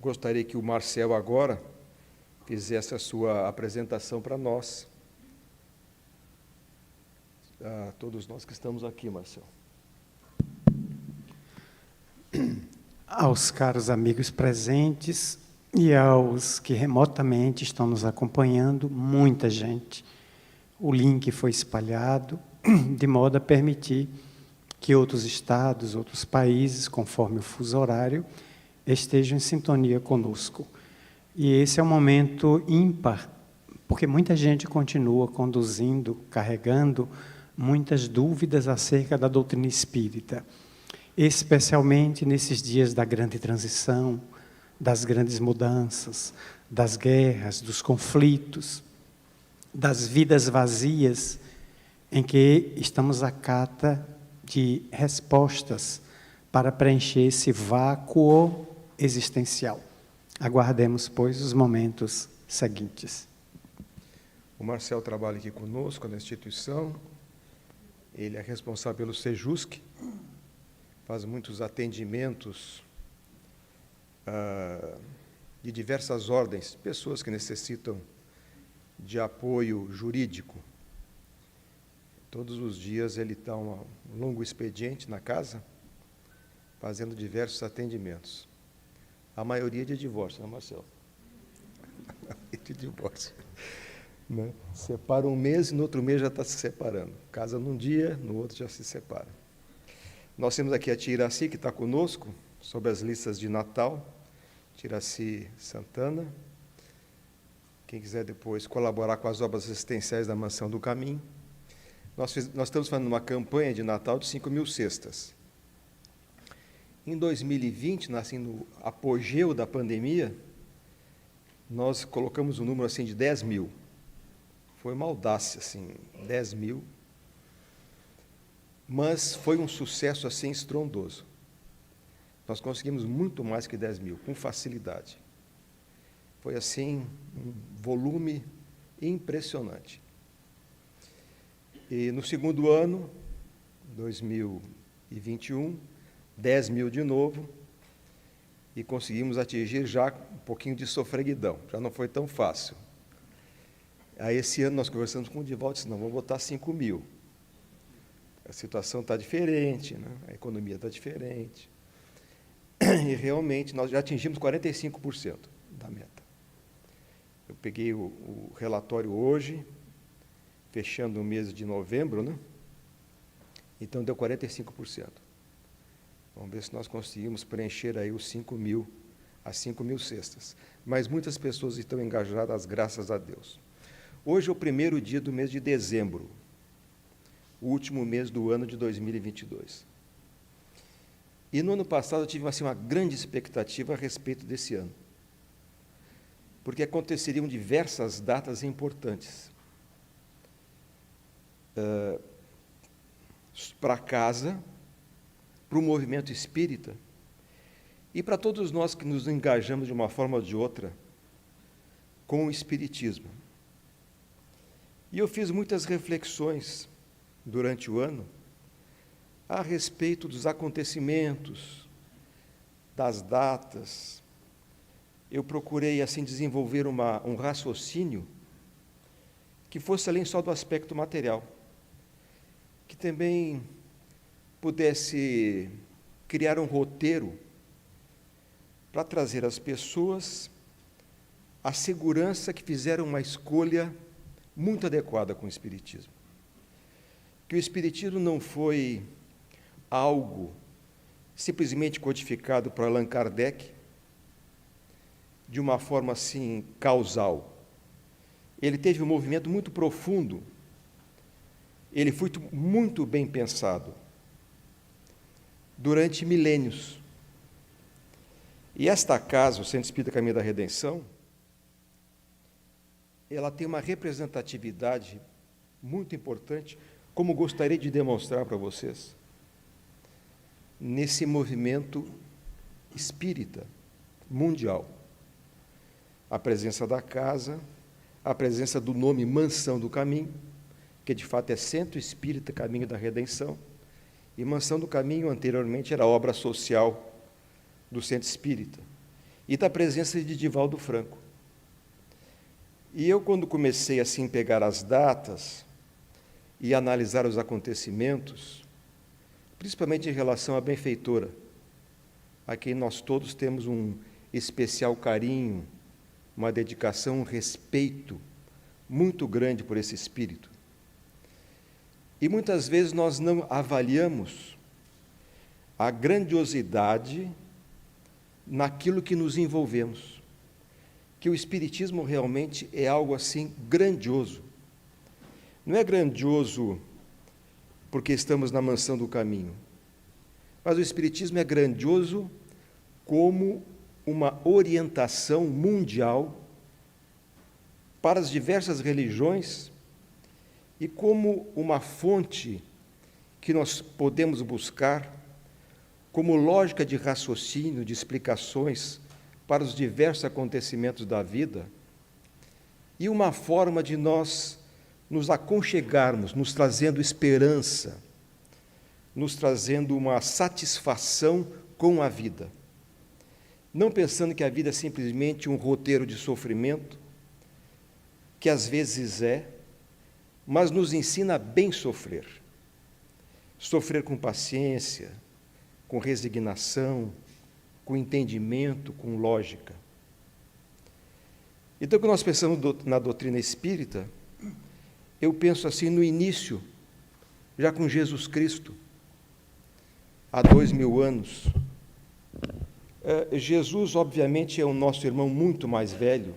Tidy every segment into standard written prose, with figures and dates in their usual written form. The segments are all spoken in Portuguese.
gostaria que o Marcel agora fizesse a sua apresentação para nós, a todos nós que estamos aqui, Marcel. Aos caros amigos presentes e aos que remotamente estão nos acompanhando, muita gente. O link foi espalhado de modo a permitir que outros estados, outros países, conforme o fuso horário, estejam em sintonia conosco. E esse é um momento ímpar, porque muita gente continua conduzindo, carregando muitas dúvidas acerca da doutrina espírita, especialmente nesses dias da grande transição, das grandes mudanças, das guerras, dos conflitos, das vidas vazias, em que estamos à cata de respostas para preencher esse vácuo existencial. Aguardemos, pois, os momentos seguintes. O Marcel trabalha aqui conosco na instituição, ele é responsável pelo Sejusc, faz muitos atendimentos de diversas ordens, pessoas que necessitam de apoio jurídico. Todos os dias ele dá um longo expediente na casa, fazendo diversos atendimentos. A maioria de divórcio, né, Marcelo? A maioria de divórcio. Né? Separa um mês e no outro mês já está se separando. Casa num dia, no outro já se separa. Nós temos aqui a tia Iraci, que está conosco, sobre as listas de Natal. Tia Iraci Santana. Quem quiser depois colaborar com as obras assistenciais da Mansão do Caminho. Nós estamos fazendo uma campanha de Natal de 5.000 cestas. Em 2020, assim, no apogeu da pandemia, nós colocamos um número assim, de 10.000. Foi uma audácia, assim, 10.000. Mas foi um sucesso assim, estrondoso. Nós conseguimos muito mais que 10.000, com facilidade. Foi assim, um volume impressionante. E no segundo ano, 2021, 10.000 de novo, e conseguimos atingir já um pouquinho de sofreguidão, já não foi tão fácil. Aí esse ano nós conversamos com o Divaldo e disse, não, vamos botar 5.000. A situação está diferente, né? A economia está diferente. E realmente nós já atingimos 45% da meta. Eu peguei o relatório hoje, fechando o mês de novembro, né? Então deu 45%. Vamos ver se nós conseguimos preencher aí os 5.000, as 5.000 cestas. Mas muitas pessoas estão engajadas, graças a Deus. Hoje é o primeiro dia do mês de dezembro, o último mês do ano de 2022. E no ano passado eu tive assim, uma grande expectativa a respeito desse ano, porque aconteceriam diversas datas importantes. Para casa, para o movimento espírita e para todos nós que nos engajamos de uma forma ou de outra com o espiritismo. E eu fiz muitas reflexões durante o ano a respeito dos acontecimentos, das datas. Eu procurei assim desenvolver um raciocínio que fosse além só do aspecto material, que também pudesse criar um roteiro para trazer às pessoas a segurança que fizeram uma escolha muito adequada com o Espiritismo. Que o Espiritismo não foi algo simplesmente codificado por Allan Kardec de uma forma assim causal. Ele teve um movimento muito profundo, ele foi muito bem pensado durante milênios. E esta casa, o Centro Espírita Caminho da Redenção, ela tem uma representatividade muito importante, como gostaria de demonstrar para vocês, nesse movimento espírita mundial. A presença da casa, a presença do nome Mansão do Caminho, que de fato é Centro Espírita Caminho da Redenção, e Mansão do Caminho anteriormente era obra social do Centro Espírita. e da presença de Divaldo Franco. E eu, quando comecei assim a pegar as datas e analisar os acontecimentos, principalmente em relação à benfeitora, a quem nós todos temos um especial carinho, uma dedicação, um respeito muito grande por esse espírito. E muitas vezes nós não avaliamos a grandiosidade naquilo que nos envolvemos, que o espiritismo realmente é algo assim grandioso. Não é grandioso porque estamos na mansão do caminho, mas o espiritismo é grandioso como uma orientação mundial para as diversas religiões e como uma fonte que nós podemos buscar como lógica de raciocínio, de explicações para os diversos acontecimentos da vida e uma forma de nós nos aconchegarmos, nos trazendo esperança, nos trazendo uma satisfação com a vida. Não pensando que a vida é simplesmente um roteiro de sofrimento, que às vezes é, mas nos ensina a bem sofrer. Sofrer com paciência, com resignação, com entendimento, com lógica. Então, quando nós pensamos na doutrina espírita, eu penso assim no início, já com Jesus Cristo, há 2000 anos. Jesus, obviamente, é o nosso irmão muito mais velho,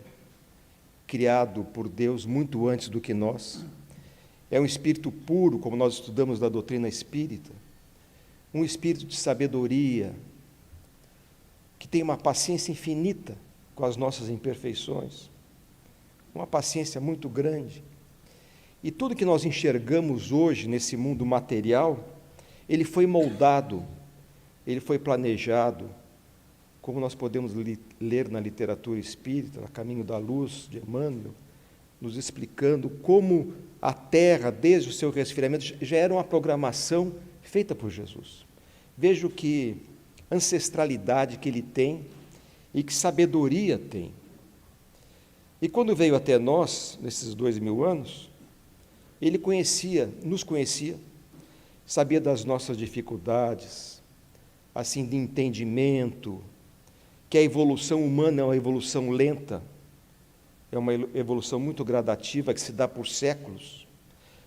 criado por Deus muito antes do que nós. É um espírito puro, como nós estudamos na doutrina espírita, um espírito de sabedoria, que tem uma paciência infinita com as nossas imperfeições, uma paciência muito grande. E tudo que nós enxergamos hoje nesse mundo material, ele foi moldado, ele foi planejado, como nós podemos ler na literatura espírita, no Caminho da Luz, de Emmanuel, nos explicando como a Terra, desde o seu resfriamento, já era uma programação feita por Jesus. Vejo que ancestralidade que ele tem e que sabedoria tem. E quando veio até nós, nesses 2000 anos, ele nos conhecia, sabia das nossas dificuldades, assim, de entendimento, que a evolução humana é uma evolução lenta, é uma evolução muito gradativa, que se dá por séculos.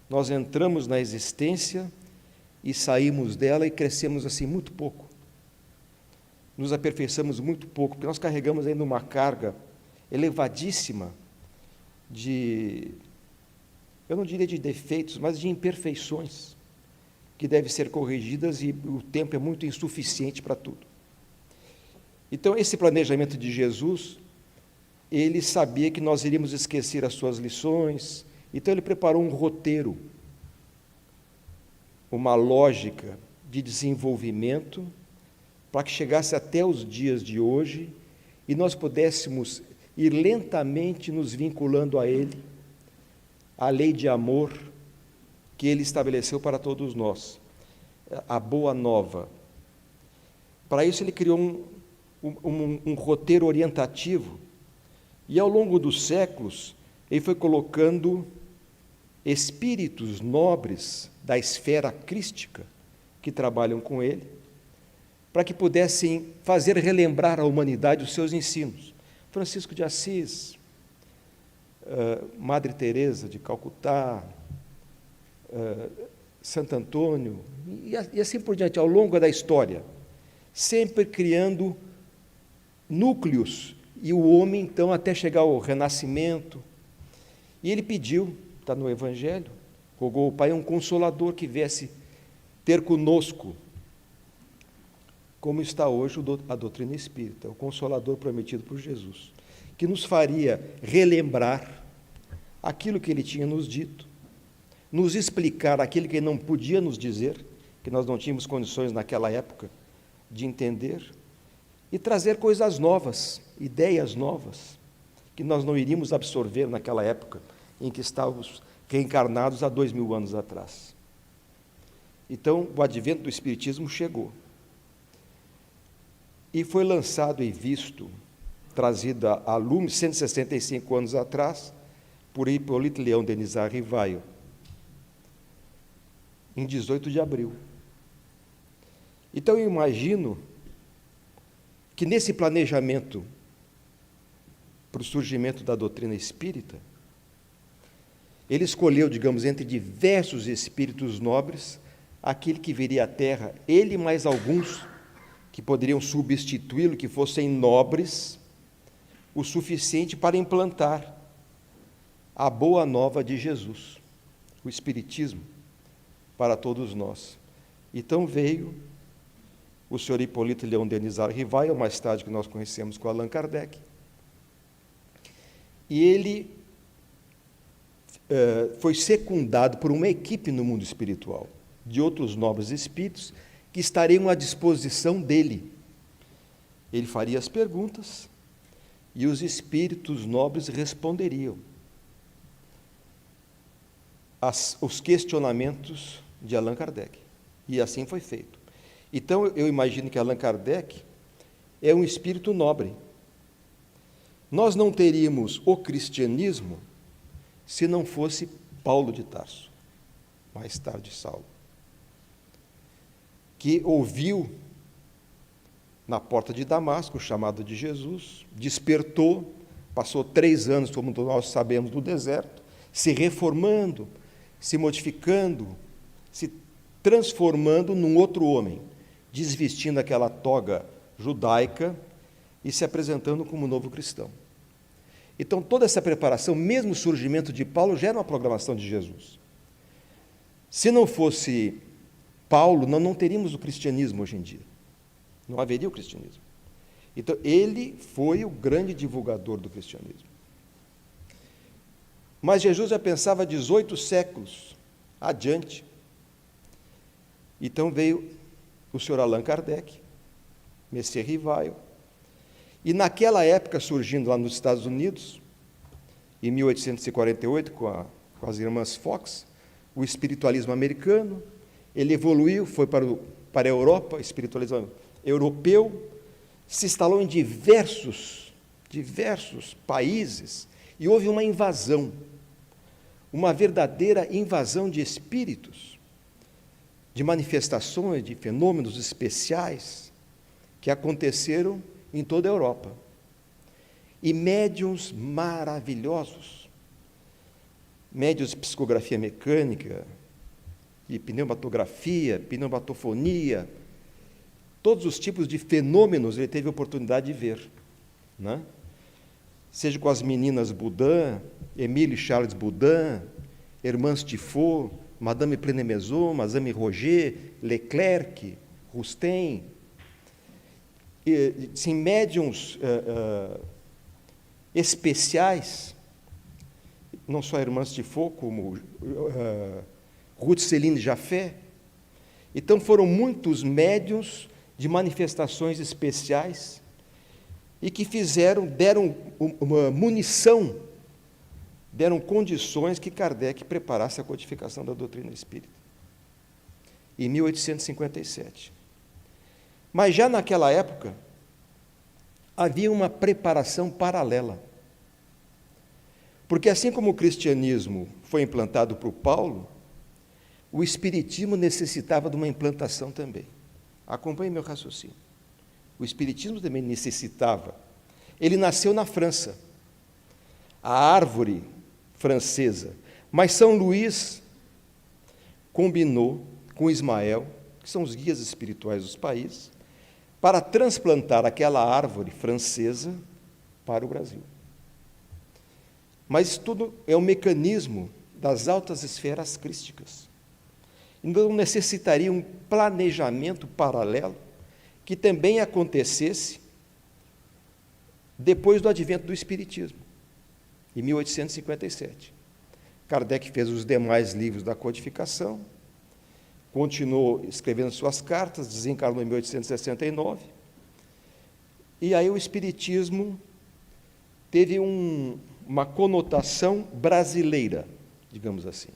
Nós entramos na existência e saímos dela e crescemos assim muito pouco. Nos aperfeiçoamos muito pouco, porque nós carregamos ainda uma carga elevadíssima de, eu não diria de defeitos, mas de imperfeições, que devem ser corrigidas e o tempo é muito insuficiente para tudo. Então, esse planejamento de Jesus, ele sabia que nós iríamos esquecer as suas lições, então ele preparou um roteiro, uma lógica de desenvolvimento, para que chegasse até os dias de hoje e nós pudéssemos ir lentamente nos vinculando a Ele, a lei de amor que Ele estabeleceu para todos nós, a boa nova. Para isso Ele criou um roteiro orientativo e ao longo dos séculos Ele foi colocando espíritos nobres da esfera crística que trabalham com Ele, para que pudessem fazer relembrar à humanidade os seus ensinos. Francisco de Assis, Madre Teresa de Calcutá, Santo Antônio, e assim por diante, ao longo da história, sempre criando núcleos, e o homem, então, até chegar ao Renascimento. E ele pediu, está no Evangelho, rogou ao Pai um Consolador que viesse ter conosco, como está hoje a doutrina espírita, o Consolador prometido por Jesus, que nos faria relembrar aquilo que Ele tinha nos dito, nos explicar aquilo que Ele não podia nos dizer, que nós não tínhamos condições naquela época de entender, e trazer coisas novas, ideias novas, que nós não iríamos absorver naquela época em que estávamos reencarnados há 2000 anos atrás. Então, o advento do Espiritismo chegou. E foi lançado e visto trazida a lume 165 anos atrás por Hipólito Leão Denisard Rivaio, em 18 de abril. Então eu imagino que nesse planejamento para o surgimento da doutrina espírita, ele escolheu, digamos, entre diversos espíritos nobres, aquele que viria à Terra, ele mais alguns que poderiam substituí-lo, que fossem nobres, o suficiente para implantar a boa nova de Jesus, o Espiritismo, para todos nós. Então veio o senhor Hipólito Leão Denisard Rivaio, mais tarde que nós conhecemos com Allan Kardec, e ele foi secundado por uma equipe no mundo espiritual, de outros nobres espíritos, que estariam à disposição dele. Ele faria as perguntas e os espíritos nobres responderiam os questionamentos de Allan Kardec. E assim foi feito. Então, eu imagino que Allan Kardec é um espírito nobre. Nós não teríamos o cristianismo se não fosse Paulo de Tarso, mais tarde Saulo, que ouviu na porta de Damasco o chamado de Jesus, despertou, passou 3 anos, como nós sabemos, no deserto, se reformando, se modificando, se transformando num outro homem, desvestindo aquela toga judaica e se apresentando como novo cristão. Então, toda essa preparação, mesmo o surgimento de Paulo, já era uma programação de Jesus. Se não fosse Paulo, nós não teríamos o cristianismo hoje em dia. Não haveria o cristianismo. Então, ele foi o grande divulgador do cristianismo. Mas Jesus já pensava 18 séculos adiante. Então veio o senhor Allan Kardec, Messier Rivaio, e naquela época, surgindo lá nos Estados Unidos, em 1848, com as irmãs Fox, o espiritualismo americano, ele evoluiu, foi para a Europa, o espiritualismo europeu, se instalou em diversos países, e houve uma invasão, uma verdadeira invasão de espíritos, de manifestações, de fenômenos especiais que aconteceram em toda a Europa. E médiuns maravilhosos, médiuns de psicografia mecânica, de pneumatografia, pneumatofonia, todos os tipos de fenômenos ele teve a oportunidade de ver, né? Seja com as meninas Boudin, Émile Charles Boudin, Irmãs Tifot, Madame Pleine-Maison, Madame Roger, Leclerc, Roustem, sim, médiuns especiais, não só Irmãs Tifot, como Ruth Céline Jaffé. Então, foram muitos médiuns de manifestações especiais e que deram uma munição, deram condições que Kardec preparasse a codificação da doutrina espírita, em 1857. Mas já naquela época, havia uma preparação paralela. Porque assim como o cristianismo foi implantado por Paulo, o espiritismo necessitava de uma implantação também. Acompanhe meu raciocínio. O espiritismo também necessitava. Ele nasceu na França, a árvore francesa, mas São Luís combinou com Ismael, que são os guias espirituais dos países, para transplantar aquela árvore francesa para o Brasil. Mas isso tudo é um mecanismo das altas esferas crísticas. Então necessitaria um planejamento paralelo que também acontecesse depois do advento do Espiritismo, em 1857. Kardec fez os demais livros da codificação, continuou escrevendo suas cartas, desencarnou em 1869, e aí o Espiritismo teve uma conotação brasileira, digamos assim,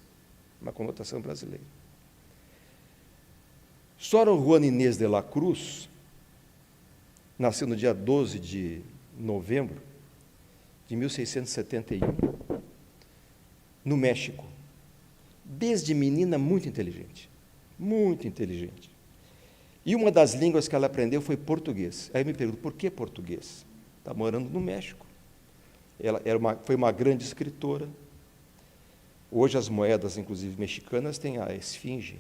uma conotação brasileira. Sor Juana Inês de la Cruz nasceu no dia 12 de novembro de 1671, no México. Desde menina, muito inteligente. Muito inteligente. E uma das línguas que ela aprendeu foi português. Aí eu me pergunto, por que português? Está morando no México. Ela foi uma grande escritora. Hoje as moedas, inclusive mexicanas, têm a esfinge,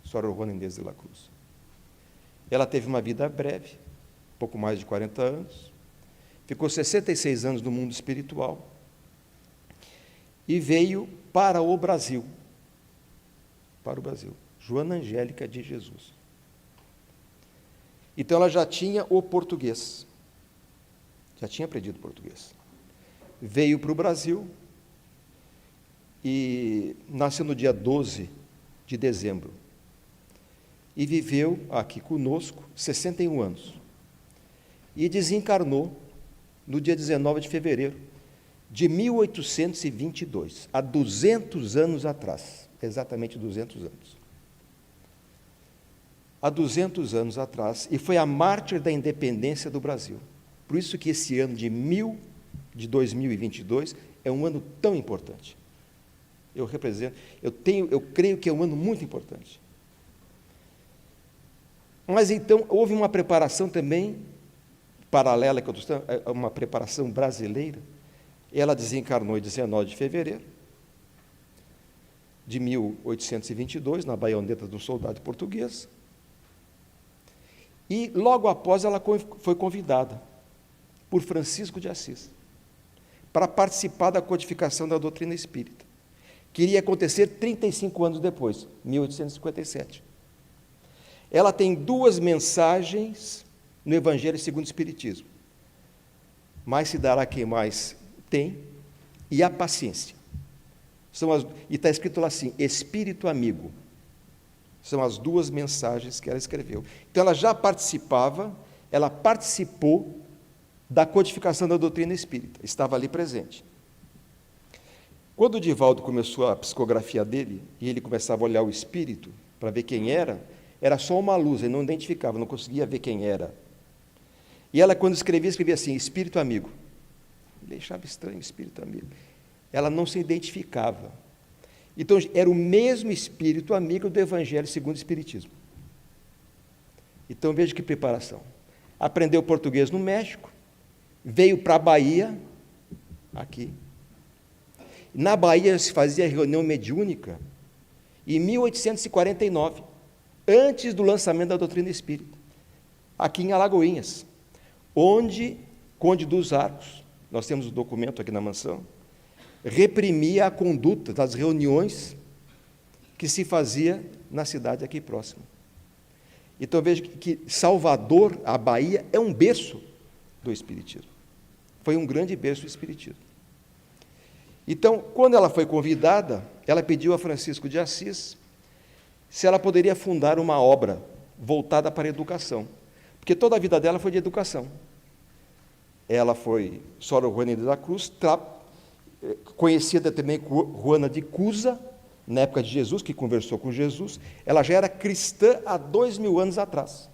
Sor Juana Inés de la Cruz. Ela teve uma vida breve, pouco mais de 40 anos, ficou 66 anos no mundo espiritual e veio para o Brasil. Para o Brasil. Joana Angélica de Jesus. Então ela já tinha o português, já tinha aprendido português. Veio para o Brasil e nasceu no dia 12 de dezembro. E viveu aqui conosco 61 anos. E desencarnou no dia 19 de fevereiro de 1822, há 200 anos atrás, exatamente 200 anos. Há 200 anos atrás, e foi a mártir da independência do Brasil. Por isso que esse ano de 2022 é um ano tão importante. Eu creio que é um ano muito importante. Mas então houve uma preparação também paralela, uma preparação brasileira. Ela desencarnou em 19 de fevereiro de 1822, na baioneta de um soldado português. E logo após ela foi convidada por Francisco de Assis para participar da codificação da doutrina espírita, que iria acontecer 35 anos depois, 1857. Ela tem 2 mensagens no Evangelho segundo o Espiritismo. Mais se dará quem mais tem, e a paciência. E está escrito lá assim, Espírito amigo. São as 2 mensagens que ela escreveu. Então ela já ela participou da codificação da doutrina espírita, estava ali presente. Quando o Divaldo começou a psicografia dele, e ele começava a olhar o espírito, para ver quem era só uma luz, ele não identificava, não conseguia ver quem era. E ela, quando escrevia assim, espírito amigo. Ele achava estranho, espírito amigo. Ela não se identificava. Então, era o mesmo espírito amigo do Evangelho segundo o Espiritismo. Então, veja que preparação. Aprendeu português no México, veio para a Bahia, aqui. Na Bahia se fazia reunião mediúnica, em 1849, antes do lançamento da doutrina espírita, aqui em Alagoinhas, onde Conde dos Arcos, nós temos o documento aqui na mansão, reprimia a conduta das reuniões que se fazia na cidade aqui próxima. Então veja que Salvador, a Bahia, é um berço do Espiritismo. Foi um grande berço do Espiritismo. Então, quando ela foi convidada, ela pediu a Francisco de Assis se ela poderia fundar uma obra voltada para a educação, porque toda a vida dela foi de educação. Ela foi Sor Juana de la Cruz, conhecida também como Juana de Cusa, na época de Jesus, que conversou com Jesus. Ela já era cristã há 2000 anos atrás.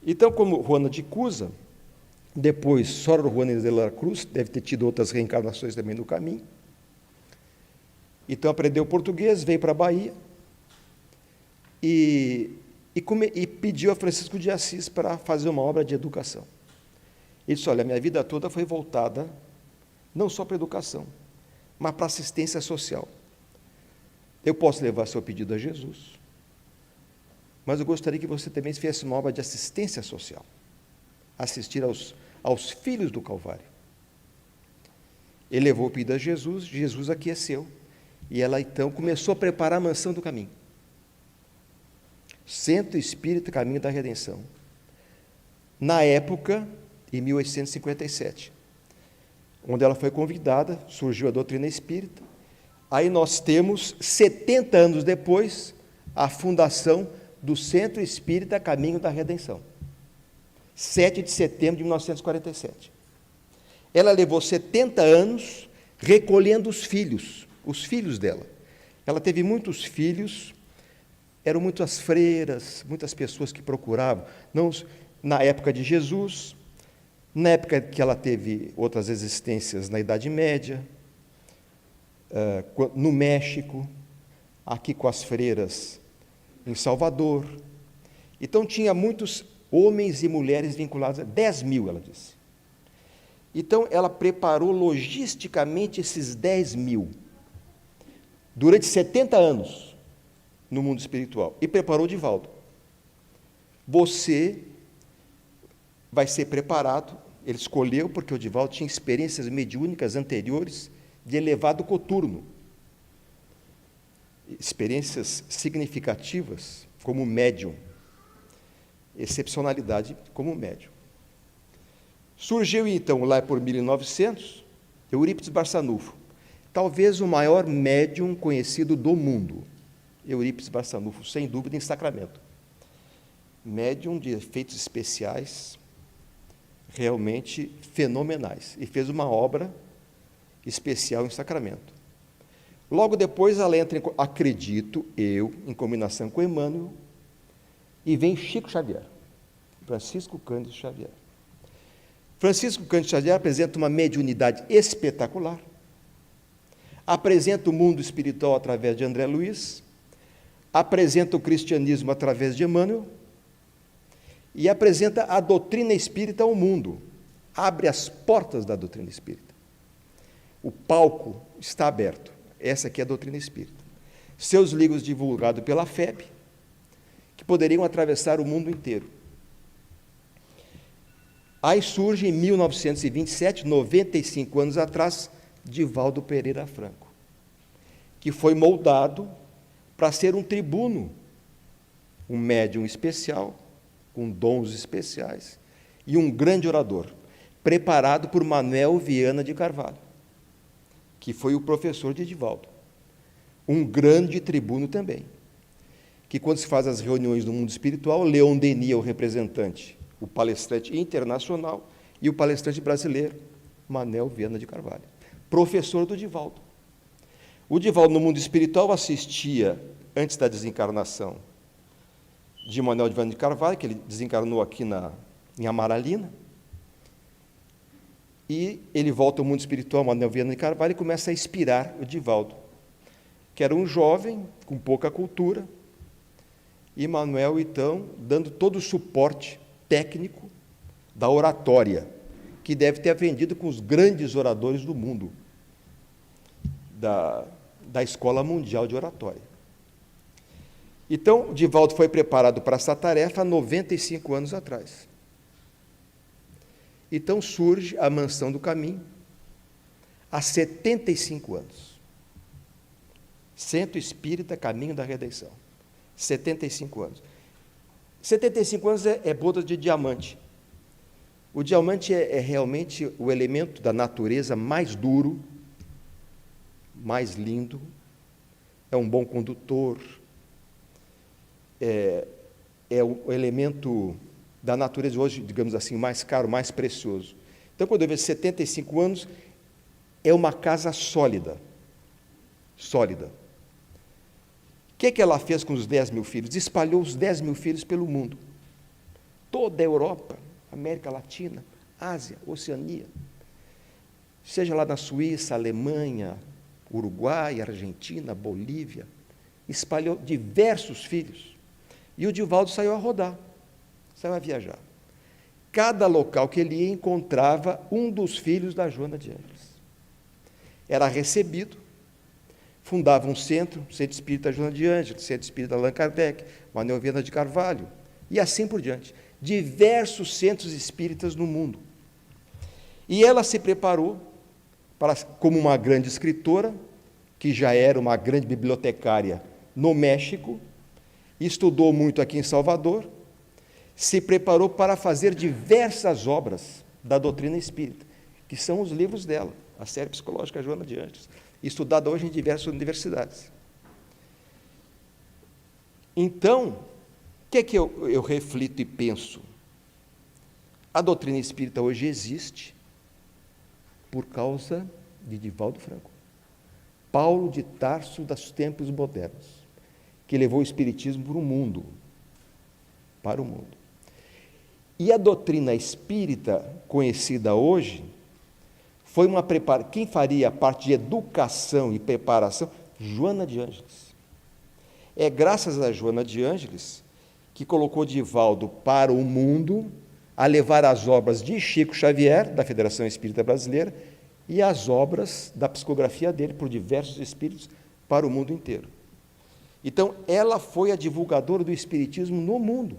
Então, como Juana de Cusa, depois Sor Juana de la Cruz, deve ter tido outras reencarnações também no caminho. Então, aprendeu português, veio para a Bahia e pediu a Francisco de Assis para fazer uma obra de educação. Ele disse, olha, minha vida toda foi voltada não só para a educação, mas para a assistência social. Eu posso levar seu pedido a Jesus, mas eu gostaria que você também fizesse uma obra de assistência social, assistir aos filhos do Calvário. Ele levou o pedido a Jesus, Jesus aqueceu, e ela então começou a preparar a mansão do caminho. Centro Espírita Caminho da Redenção. Na época, em 1857, onde ela foi convidada, surgiu a doutrina espírita. Aí nós temos, 70 anos depois, a fundação do Centro Espírita Caminho da Redenção. 7 de setembro de 1947. Ela levou 70 anos recolhendo os filhos dela. Ela teve muitos filhos, eram muitas freiras, muitas pessoas que procuravam. Não, na época de Jesus, Na época que ela teve outras existências na Idade Média, no México, aqui com as freiras em Salvador. Então, tinha muitos homens e mulheres vinculados, 10 mil, ela disse. Então, ela preparou logisticamente esses 10 mil, durante 70 anos, no mundo espiritual, e preparou o Divaldo. Você vai ser preparado, ele escolheu, porque o Divaldo tinha experiências mediúnicas anteriores de elevado coturno, experiências significativas como médium, excepcionalidade como médium. Surgiu, então, lá por 1900, Eurípides Barçanufo, talvez o maior médium conhecido do mundo. Eurípides Barçanufo, sem dúvida, em Sacramento. Médium de efeitos especiais realmente fenomenais. E fez uma obra especial em Sacramento. Logo depois, ela entra, acredito eu, em combinação com Emmanuel, e vem Chico Xavier, Francisco Cândido Xavier. Francisco Cândido Xavier apresenta uma mediunidade espetacular, apresenta o mundo espiritual através de André Luiz, apresenta o cristianismo através de Emmanuel e apresenta a doutrina espírita ao mundo, abre as portas da doutrina espírita. O palco está aberto, essa aqui é a doutrina espírita. Seus livros divulgados pela FEB, que poderiam atravessar o mundo inteiro. Aí surge, em 1927, 95 anos atrás, Divaldo Pereira Franco, que foi moldado para ser um tribuno, um médium especial, com dons especiais, e um grande orador, preparado por Manuel Viana de Carvalho, que foi o professor de Divaldo. Um grande tribuno também, que quando se faz as reuniões do mundo espiritual, Leon Denis é o representante, o palestrante internacional, e o palestrante brasileiro, Manuel Viana de Carvalho, professor do Divaldo. O Divaldo, no mundo espiritual, assistia, antes da desencarnação de Manuel Viana de Carvalho, que ele desencarnou aqui em Amaralina, e ele volta ao mundo espiritual, Manuel Viana de Carvalho, e começa a inspirar o Divaldo, que era um jovem com pouca cultura, e Manuel, então, dando todo o suporte técnico da oratória, que deve ter aprendido com os grandes oradores do mundo, da Escola Mundial de Oratória. Então, Divaldo foi preparado para essa tarefa há 95 anos atrás. Então surge a Mansão do Caminho, há 75 anos. Centro Espírita Caminho da Redenção. 75 anos. 75 anos é boda de diamante. O diamante é realmente o elemento da natureza mais duro, mais lindo, é um bom condutor, é o elemento da natureza hoje, digamos assim, mais caro, mais precioso. Então, quando eu vejo 75 anos, é uma casa sólida. Sólida. O que ela fez com os 10 mil filhos? Espalhou os 10 mil filhos pelo mundo. Toda a Europa, América Latina, Ásia, Oceania. Seja lá na Suíça, Alemanha, Uruguai, Argentina, Bolívia. Espalhou diversos filhos. E o Divaldo saiu a rodar, saiu a viajar. Cada local que ele ia, encontrava um dos filhos da Joana de Ângeles. Era recebido, fundava um centro espírita Joana de Ângeles, centro espírita Allan Kardec, Manuel Viana de Carvalho, e assim por diante. Diversos centros espíritas no mundo. E ela se preparou como uma grande escritora, que já era uma grande bibliotecária no México, estudou muito aqui em Salvador, se preparou para fazer diversas obras da doutrina espírita, que são os livros dela, a série psicológica Joana de Ângeles, estudada hoje em diversas universidades. Então, o que é que eu reflito e penso? A doutrina espírita hoje existe por causa de Divaldo Franco, Paulo de Tarso dos tempos modernos, que levou o espiritismo para o mundo. E a doutrina espírita conhecida hoje foi uma preparação. Quem faria a parte de educação e preparação? Joana de Ângeles. É graças a Joana de Ângeles que colocou Divaldo para o mundo, a levar as obras de Chico Xavier, da Federação Espírita Brasileira, e as obras da psicografia dele por diversos espíritos para o mundo inteiro. Então, ela foi a divulgadora do espiritismo no mundo.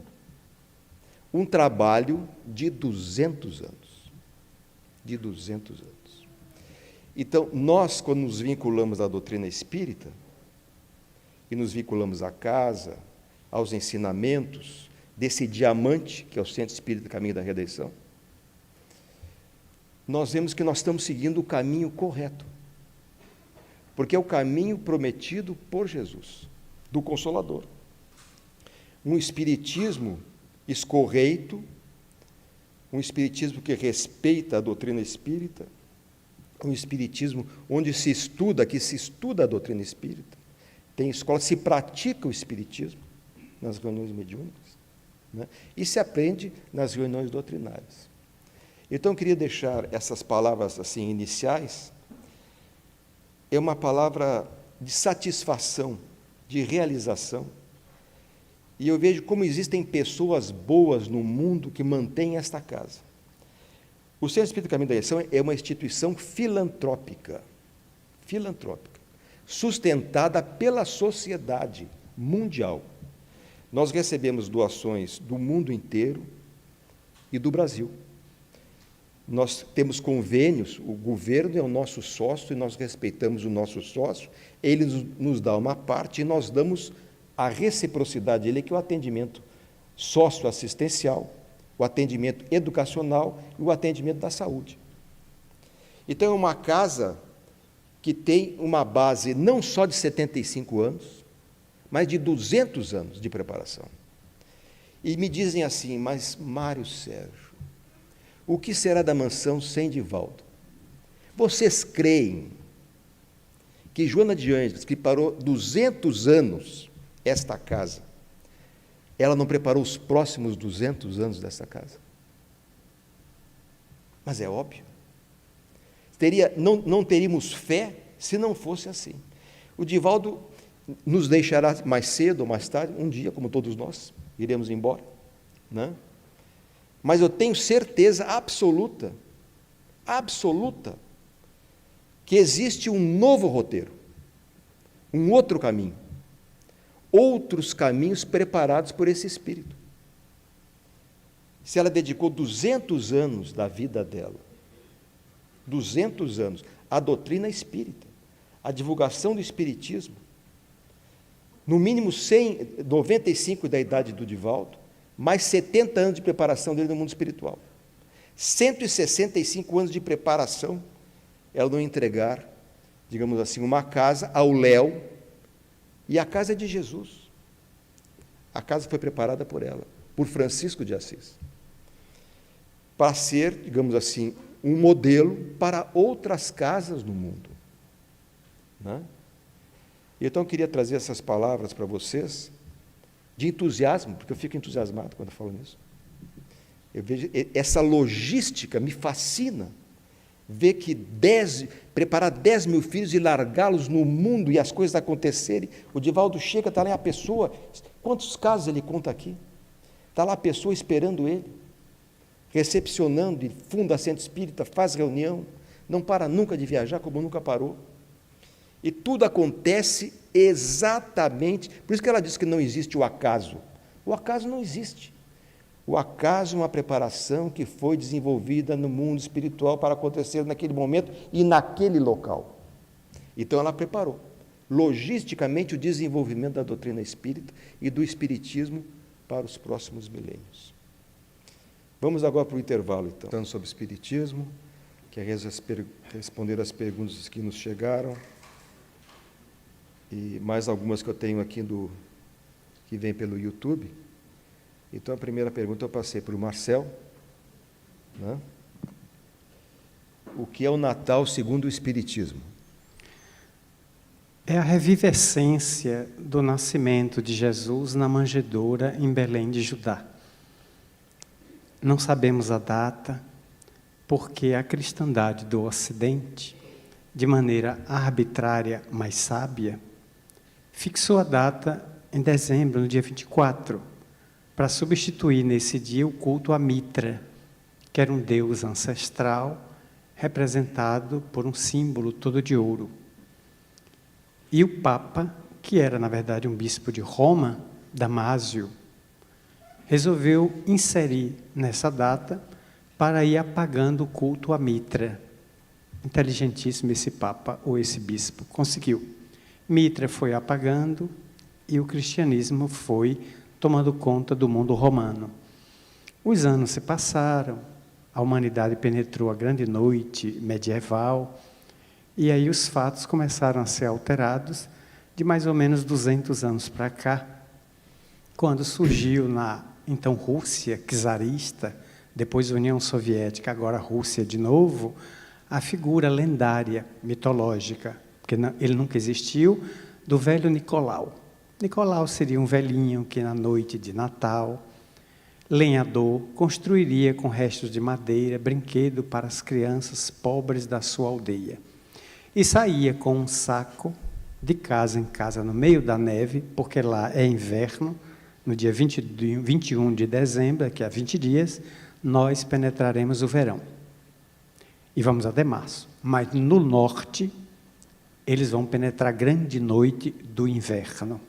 Um trabalho de 200 anos. De 200 anos. Então, nós, quando nos vinculamos à doutrina espírita, e nos vinculamos à casa, aos ensinamentos desse diamante, que é o Centro Espírita Caminho da Redenção, nós vemos que nós estamos seguindo o caminho correto, porque é o caminho prometido por Jesus, do Consolador. Um espiritismo escorreito, um espiritismo que respeita a doutrina espírita, um espiritismo onde se estuda, que se estuda a doutrina espírita, tem escola, se pratica o espiritismo nas reuniões mediúnicas, né? E se aprende nas reuniões doutrinárias. Então, eu queria deixar essas palavras assim iniciais, é uma palavra de satisfação, de realização, e eu vejo como existem pessoas boas no mundo que mantêm esta casa. O Centro Espírita Caminho da Redenção é uma instituição filantrópica, sustentada pela sociedade mundial. Nós recebemos doações do mundo inteiro e do Brasil. Nós temos convênios, o governo é o nosso sócio e nós respeitamos o nosso sócio, ele nos dá uma parte e nós damos a reciprocidade dele, que é o atendimento socioassistencial, o atendimento educacional e o atendimento da saúde. Então, é uma casa que tem uma base não só de 75 anos, mas de 200 anos de preparação. E me dizem assim, mas Mário Sérgio, o que será da mansão sem Divaldo? Vocês creem que Joana de Ângeles, que preparou 200 anos esta casa, ela não preparou os próximos 200 anos desta casa? Mas é óbvio. Não teríamos fé se não fosse assim. O Divaldo nos deixará mais cedo ou mais tarde, um dia, como todos nós, iremos embora, né? Mas eu tenho certeza absoluta, que existe um novo roteiro, um outro caminho, outros caminhos preparados por esse Espírito. Se ela dedicou 200 anos da vida dela, 200 anos, à doutrina espírita, à divulgação do espiritismo, no mínimo 95 da idade do Divaldo, mais 70 anos de preparação dele no mundo espiritual. 165 anos de preparação, ela não entregar, digamos assim, uma casa ao léu, e a casa é de Jesus. A casa foi preparada por ela, por Francisco de Assis, para ser, digamos assim, um modelo para outras casas no mundo, né? Então, eu queria trazer essas palavras para vocês, de entusiasmo, porque eu fico entusiasmado quando eu falo nisso. Eu vejo, essa logística me fascina, ver que preparar 10 mil filhos e largá-los no mundo e as coisas acontecerem. O Divaldo chega, está lá a pessoa, quantos casos ele conta aqui? Está lá a pessoa esperando ele, recepcionando, e funda centro espírita, faz reunião, não para nunca de viajar, como nunca parou. E tudo acontece exatamente, por isso que ela diz que não existe o acaso. O acaso não existe. O acaso é uma preparação que foi desenvolvida no mundo espiritual para acontecer naquele momento e naquele local. Então ela preparou, logisticamente, o desenvolvimento da doutrina espírita e do espiritismo para os próximos milênios. Vamos agora para o intervalo, então. Falando sobre espiritismo, que é responder as perguntas que nos chegaram, e mais algumas que eu tenho aqui que vem pelo YouTube. Então, a primeira pergunta eu passei para o Marcel, né? O que é o Natal segundo o Espiritismo? É a revivescência do nascimento de Jesus na manjedoura em Belém de Judá. Não sabemos a data, porque a cristandade do Ocidente, de maneira arbitrária, mas sábia, fixou a data em dezembro, no dia 24, para substituir nesse dia o culto a Mitra, que era um deus ancestral, representado por um símbolo todo de ouro. E o Papa, que era, na verdade, um bispo de Roma, Damásio, resolveu inserir nessa data para ir apagando o culto a Mitra. Inteligentíssimo esse Papa, ou esse bispo, conseguiu. Mitra foi apagando e o cristianismo foi tomando conta do mundo romano. Os anos se passaram, a humanidade penetrou a grande noite medieval, e aí os fatos começaram a ser alterados de mais ou menos 200 anos para cá, quando surgiu na então Rússia czarista, depois União Soviética, agora Rússia de novo, a figura lendária, mitológica, porque ele nunca existiu, do velho Nicolau. Nicolau seria um velhinho que na noite de Natal, lenhador, construiria com restos de madeira brinquedo para as crianças pobres da sua aldeia. E saía com um saco de casa em casa no meio da neve, porque lá é inverno, no dia 21 de dezembro, daqui a 20 dias, nós penetraremos o verão. E vamos até março. Mas no norte, eles vão penetrar a grande noite do inverno.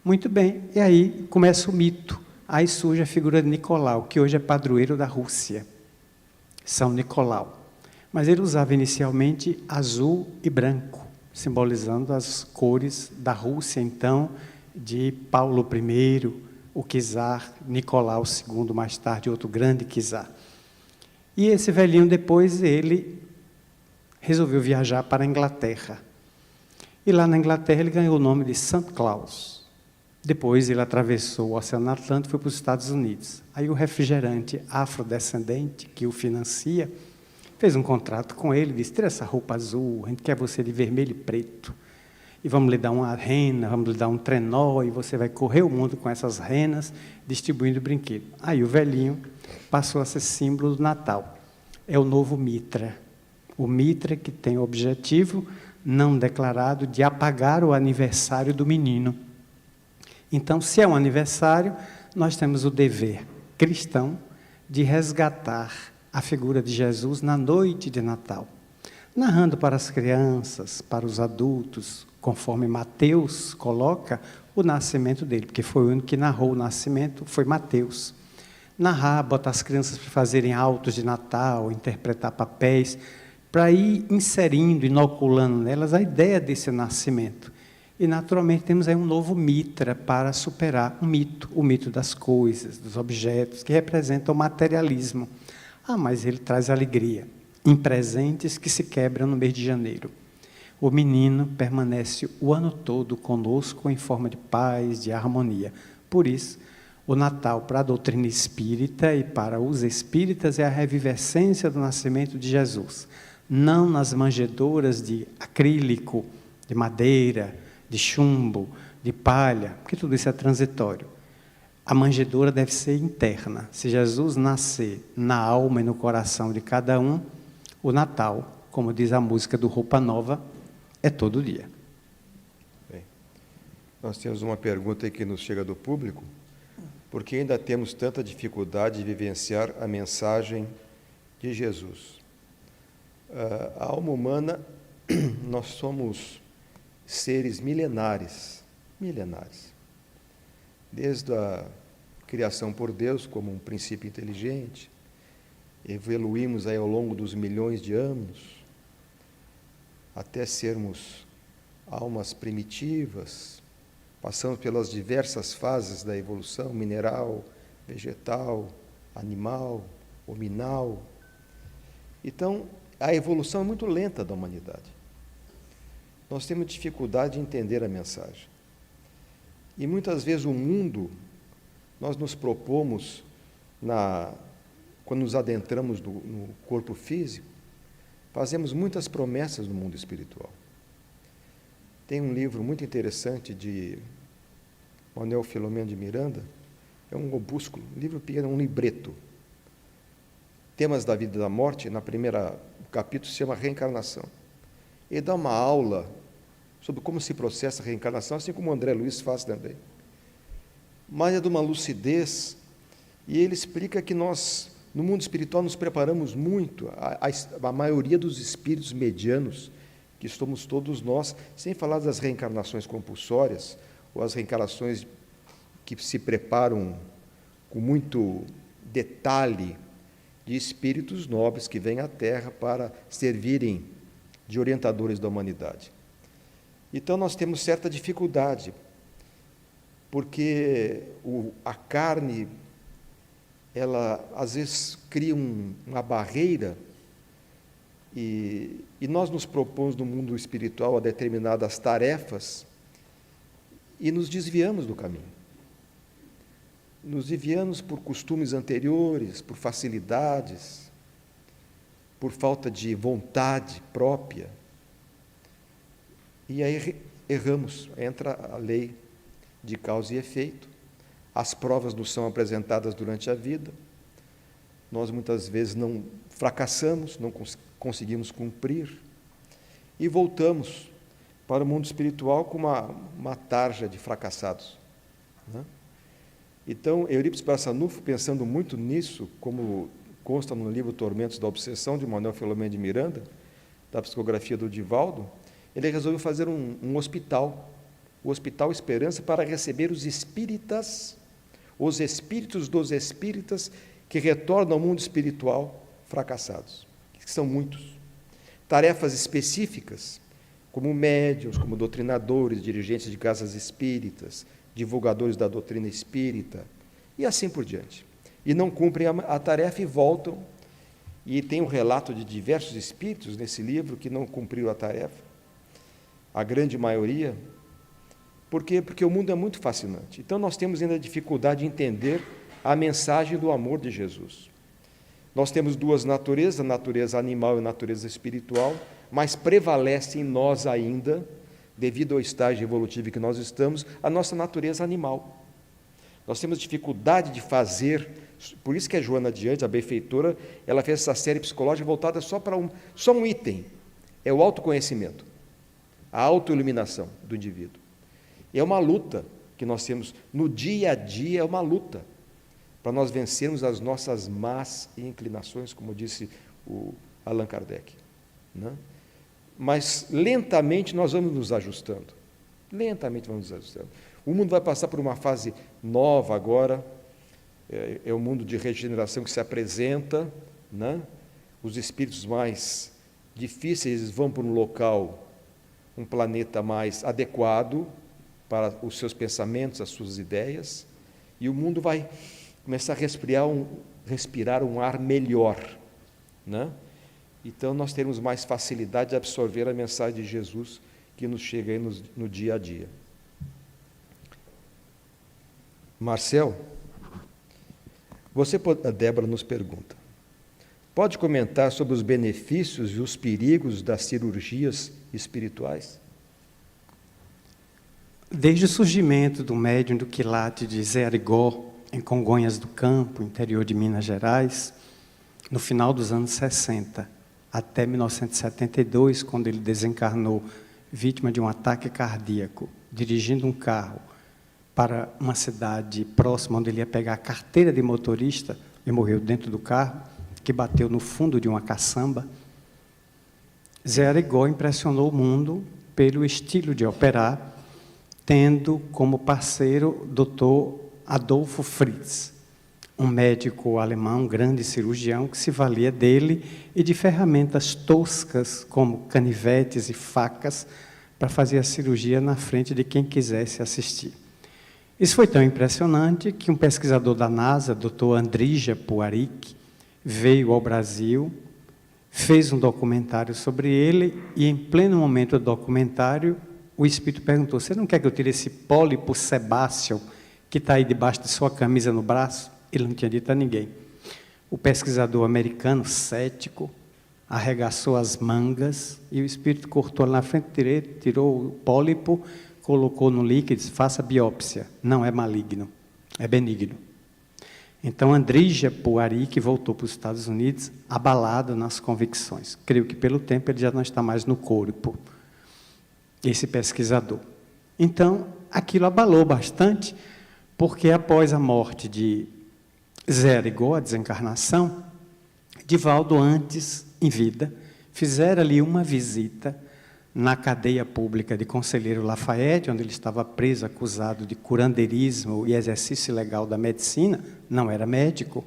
Muito bem, e aí começa o mito. Aí surge a figura de Nicolau, que hoje é padroeiro da Rússia. São Nicolau. Mas ele usava inicialmente azul e branco, simbolizando as cores da Rússia, então, de Paulo I, o czar, Nicolau II, mais tarde, outro grande czar. E esse velhinho, depois, ele resolveu viajar para a Inglaterra. E lá na Inglaterra ele ganhou o nome de Santa Claus. Depois ele atravessou o Oceano Atlântico e foi para os Estados Unidos. Aí o refrigerante afrodescendente, que o financia, fez um contrato com ele, disse: tira essa roupa azul, a gente quer você de vermelho e preto. E vamos lhe dar uma rena, vamos lhe dar um trenó, e você vai correr o mundo com essas renas, distribuindo brinquedo. Aí o velhinho passou a ser símbolo do Natal. É o novo Mitra. O Mitra que tem o objetivo não declarado de apagar o aniversário do menino. Então, se é um aniversário, nós temos o dever cristão de resgatar a figura de Jesus na noite de Natal, narrando para as crianças, para os adultos, conforme Mateus coloca, o nascimento dele, porque foi o único que narrou o nascimento, foi Mateus. Narrar, botar as crianças para fazerem autos de Natal, interpretar papéis, para ir inserindo, inoculando nelas a ideia desse nascimento. E, naturalmente, temos aí um novo Mitra para superar o mito das coisas, dos objetos, que representa o materialismo. Ah, mas ele traz alegria em presentes que se quebram no mês de janeiro. O menino permanece o ano todo conosco em forma de paz, de harmonia. Por isso, o Natal para a doutrina espírita e para os espíritas é a revivescência do nascimento de Jesus. Não nas manjedouras de acrílico, de madeira, de chumbo, de palha, porque tudo isso é transitório. A manjedoura deve ser interna. Se Jesus nascer na alma e no coração de cada um, o Natal, como diz a música do Roupa Nova, é todo dia. Bem, nós temos uma pergunta aí que nos chega do público. Por que ainda temos tanta dificuldade de vivenciar a mensagem de Jesus? A alma humana, nós somos seres milenares. Desde a criação por Deus como um princípio inteligente, evoluímos aí ao longo dos milhões de anos, até sermos almas primitivas, passando pelas diversas fases da evolução, mineral, vegetal, animal, hominal. Então, a evolução é muito lenta da humanidade. Nós temos dificuldade de entender a mensagem. E muitas vezes o mundo, nós nos propomos, quando nos adentramos no corpo físico, fazemos muitas promessas no mundo espiritual. Tem um livro muito interessante de Manuel Filomeno de Miranda, é um opúsculo, um livro pequeno, um libreto, Temas da Vida e da Morte, na primeira capítulo, se chama Reencarnação. Ele dá uma aula sobre como se processa a reencarnação, assim como o André Luiz faz também. Mas é de uma lucidez, e ele explica que nós, no mundo espiritual, nos preparamos muito, a maioria dos espíritos medianos, que somos todos nós, sem falar das reencarnações compulsórias, ou as reencarnações que se preparam com muito detalhe, de espíritos nobres que vêm à Terra para servirem de orientadores da humanidade. Então, nós temos certa dificuldade, porque a carne, ela às vezes cria uma barreira, e nós nos propomos no mundo espiritual a determinadas tarefas e nos desviamos do caminho. Nos desviamos por costumes anteriores, por facilidades, por falta de vontade própria. E aí erramos, entra a lei de causa e efeito, as provas nos são apresentadas durante a vida, nós muitas vezes não fracassamos, não conseguimos cumprir, e voltamos para o mundo espiritual com uma tarja de fracassados, né? Então, Eurípides Barçanufo, pensando muito nisso, como consta no livro Tormentos da Obsessão, de Manuel Filomeno de Miranda, da psicografia do Divaldo, ele resolveu fazer um hospital, o Hospital Esperança, para receber os espíritas, os espíritos dos espíritas que retornam ao mundo espiritual fracassados, que são muitos. Tarefas específicas, como médiuns, como doutrinadores, dirigentes de casas espíritas, divulgadores da doutrina espírita, e assim por diante. E não cumprem a tarefa e voltam, e tem um relato de diversos espíritos nesse livro que não cumpriram a tarefa, a grande maioria. Por quê? Porque o mundo é muito fascinante. Então nós temos ainda dificuldade de entender a mensagem do amor de Jesus. Nós temos duas naturezas, a natureza animal e a natureza espiritual, mas prevalece em nós ainda, devido ao estágio evolutivo que nós estamos, a nossa natureza animal. Nós temos dificuldade de fazer, por isso que a Joana Diante, a benfeitora, ela fez essa série psicológica voltada só para um item, é o autoconhecimento, a autoiluminação do indivíduo. É uma luta que nós temos no dia a dia, é uma luta para nós vencermos as nossas más inclinações, como disse o Allan Kardec, né? Mas lentamente nós vamos nos ajustando, lentamente vamos nos ajustando. O mundo vai passar por uma fase nova agora, é o mundo de regeneração que se apresenta, né? Os espíritos mais difíceis vão para um local, um planeta mais adequado para os seus pensamentos, as suas ideias, e o mundo vai começar a respirar um ar melhor, né? Então nós teremos mais facilidade de absorver a mensagem de Jesus que nos chega aí no dia a dia. Marcel, a Débora nos pergunta, pode comentar sobre os benefícios e os perigos das cirurgias espirituais? Desde o surgimento do médium do quilate de Zé Arigó, em Congonhas do Campo, interior de Minas Gerais, no final dos anos 60, até 1972, quando ele desencarnou, vítima de um ataque cardíaco, dirigindo um carro para uma cidade próxima, onde ele ia pegar a carteira de motorista, e morreu dentro do carro, que bateu no fundo de uma caçamba. Zé Arigó impressionou o mundo pelo estilo de operar, tendo como parceiro o Dr. Adolfo Fritz, um médico alemão, um grande cirurgião, que se valia dele e de ferramentas toscas, como canivetes e facas, para fazer a cirurgia na frente de quem quisesse assistir. Isso foi tão impressionante que um pesquisador da NASA, Dr. Andrija Puaric, veio ao Brasil, fez um documentário sobre ele, e em pleno momento do documentário, o espírito perguntou, você não quer que eu tire esse pólipo sebáceo que está aí debaixo de sua camisa no braço? Ele não tinha dito a ninguém. O pesquisador americano, cético, arregaçou as mangas e o espírito cortou lá na frente, tirou o pólipo, colocou no líquido e disse, faça biópsia. Não é maligno, é benigno. Então, Andrija Puari, que voltou para os Estados Unidos, abalado nas convicções. Creio que, pelo tempo, ele já não está mais no corpo, esse pesquisador. Então, aquilo abalou bastante, porque após a morte de Zé Arigó, a desencarnação, Divaldo, antes, em vida, fizeram ali uma visita na cadeia pública de Conselheiro Lafayette, onde ele estava preso, acusado de curandeirismo e exercício ilegal da medicina, não era médico,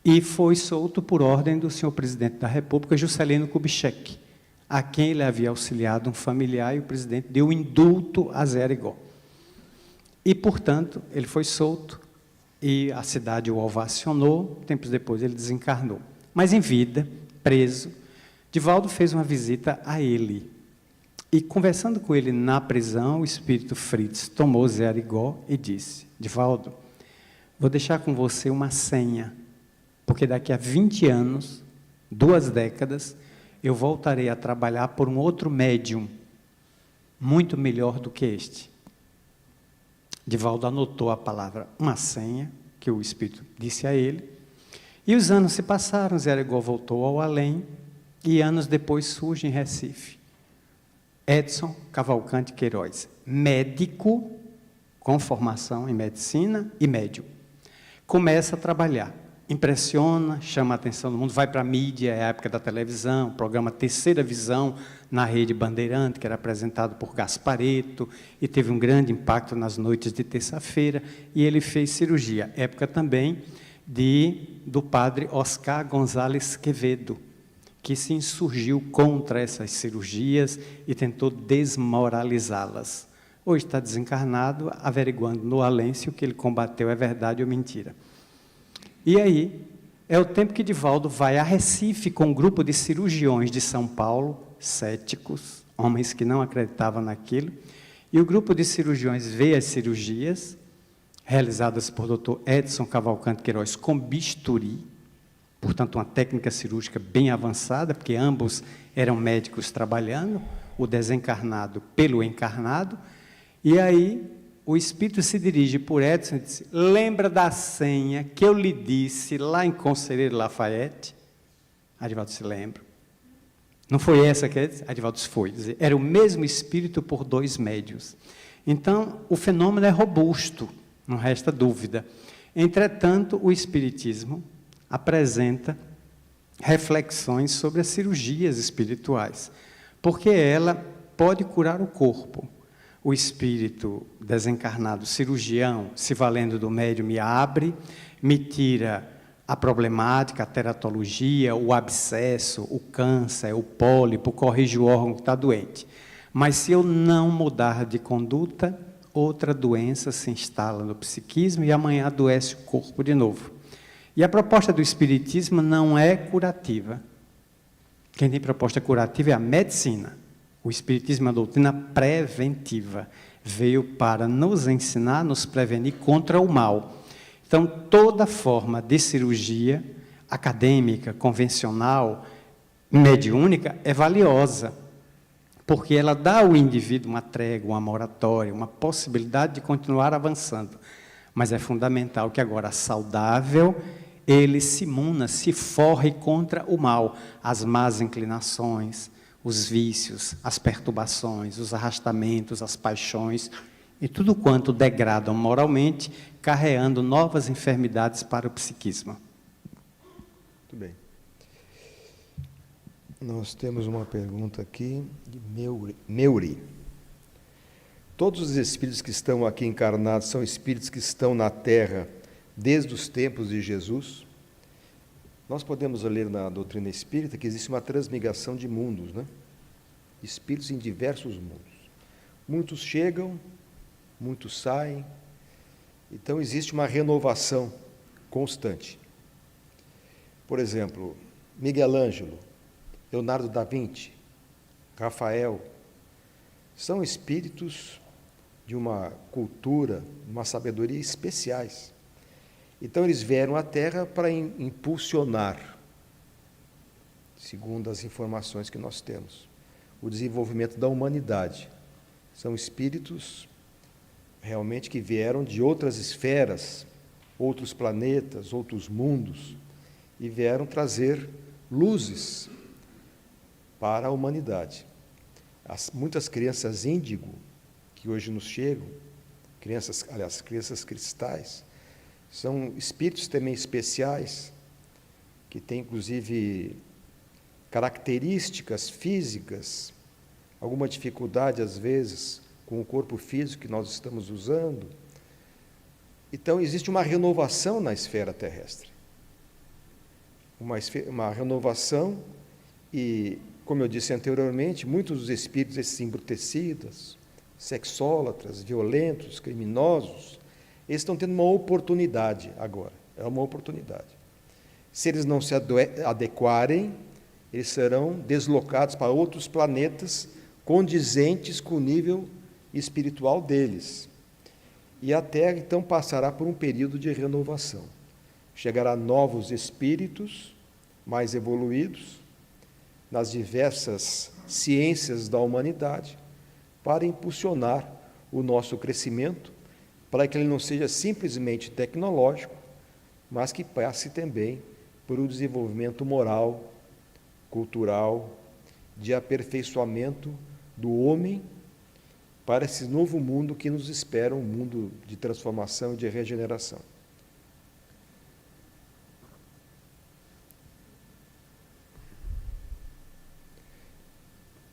e foi solto por ordem do senhor presidente da República, Juscelino Kubitschek, a quem ele havia auxiliado um familiar, e o presidente deu indulto a Zé Arigó. E, portanto, ele foi solto, e a cidade o ovacionou, tempos depois ele desencarnou. Mas, em vida, preso, Divaldo fez uma visita a ele. E, conversando com ele na prisão, o espírito Fritz tomou Zé Arigó e disse: Divaldo, vou deixar com você uma senha, porque daqui a 20 anos, 2 décadas, eu voltarei a trabalhar por um outro médium, muito melhor do que este. Divaldo anotou a palavra, uma senha, que o espírito disse a ele, e os anos se passaram, Zé Arigó voltou ao além, e anos depois surge em Recife Edson Cavalcante Queiroz, médico com formação em medicina e médium. Começa a trabalhar, impressiona, chama a atenção do mundo, vai para a mídia, é a época da televisão, programa Terceira Visão, na Rede Bandeirante, que era apresentado por Gasparetto, e teve um grande impacto nas noites de terça-feira, e ele fez cirurgia, época também do padre Oscar Gonzalez Quevedo, que se insurgiu contra essas cirurgias e tentou desmoralizá-las. Hoje está desencarnado, averiguando no além se o que ele combateu é verdade ou mentira. E aí, é o tempo que Divaldo vai a Recife com um grupo de cirurgiões de São Paulo, céticos, homens que não acreditavam naquilo, e o grupo de cirurgiões vê as cirurgias, realizadas por Dr. Edson Cavalcante Queiroz com bisturi, portanto, uma técnica cirúrgica bem avançada, porque ambos eram médicos trabalhando, o desencarnado pelo encarnado, e aí o espírito se dirige por Edson e diz: lembra da senha que eu lhe disse lá em Conselheiro Lafayette? Adivaldo se lembra. Não foi essa que ele disse? Adivaldo se foi. Era o mesmo espírito por 2 médios. Então, o fenômeno é robusto, não resta dúvida. Entretanto, o espiritismo apresenta reflexões sobre as cirurgias espirituais, porque ela pode curar o corpo. O espírito desencarnado, cirurgião, se valendo do médium, me abre, me tira a problemática, a teratologia, o abscesso, o câncer, o pólipo, corrige o órgão que está doente. Mas se eu não mudar de conduta, outra doença se instala no psiquismo e amanhã adoece o corpo de novo. E a proposta do espiritismo não é curativa. Quem tem proposta curativa é a medicina. O espiritismo é uma doutrina preventiva. Veio para nos ensinar, nos prevenir contra o mal. Então, toda forma de cirurgia acadêmica, convencional, mediúnica, é valiosa, porque ela dá ao indivíduo uma trégua, uma moratória, uma possibilidade de continuar avançando. Mas é fundamental que agora, saudável, ele se imuna, se forre contra o mal, as más inclinações, os vícios, as perturbações, os arrastamentos, as paixões, e tudo quanto degradam moralmente, carreando novas enfermidades para o psiquismo. Muito bem. Nós temos uma pergunta aqui de Meuri. Todos os espíritos que estão aqui encarnados são espíritos que estão na Terra desde os tempos de Jesus? Nós podemos ler na doutrina espírita que existe uma transmigração de mundos, né? Espíritos em diversos mundos. Muitos chegam, muitos saem. Então, existe uma renovação constante. Por exemplo, Miguel Ângelo, Leonardo da Vinci, Rafael, são espíritos de uma cultura, uma sabedoria especiais. Então, eles vieram à Terra para impulsionar, segundo as informações que nós temos, o desenvolvimento da humanidade. São espíritos realmente que vieram de outras esferas outros planetas, outros mundos, e vieram trazer luzes para a humanidade. Muitas crianças índigo, que hoje nos chegam, crianças cristais, são espíritos também especiais, que têm, inclusive, características físicas, alguma dificuldade, às vezes, com o corpo físico que nós estamos usando. Então, existe uma renovação na esfera terrestre. Uma renovação e, como eu disse anteriormente, muitos dos espíritos, esses embrutecidos, sexólatras, violentos, criminosos, eles estão tendo uma oportunidade agora. É uma oportunidade. Se eles não se adequarem, eles serão deslocados para outros planetas condizentes com o nível espiritual deles. E a Terra, então, passará por um período de renovação. Chegará novos espíritos mais evoluídos nas diversas ciências da humanidade para impulsionar o nosso crescimento, para que ele não seja simplesmente tecnológico, mas que passe também por um desenvolvimento moral, cultural, de aperfeiçoamento do homem para esse novo mundo que nos espera, um mundo de transformação e de regeneração.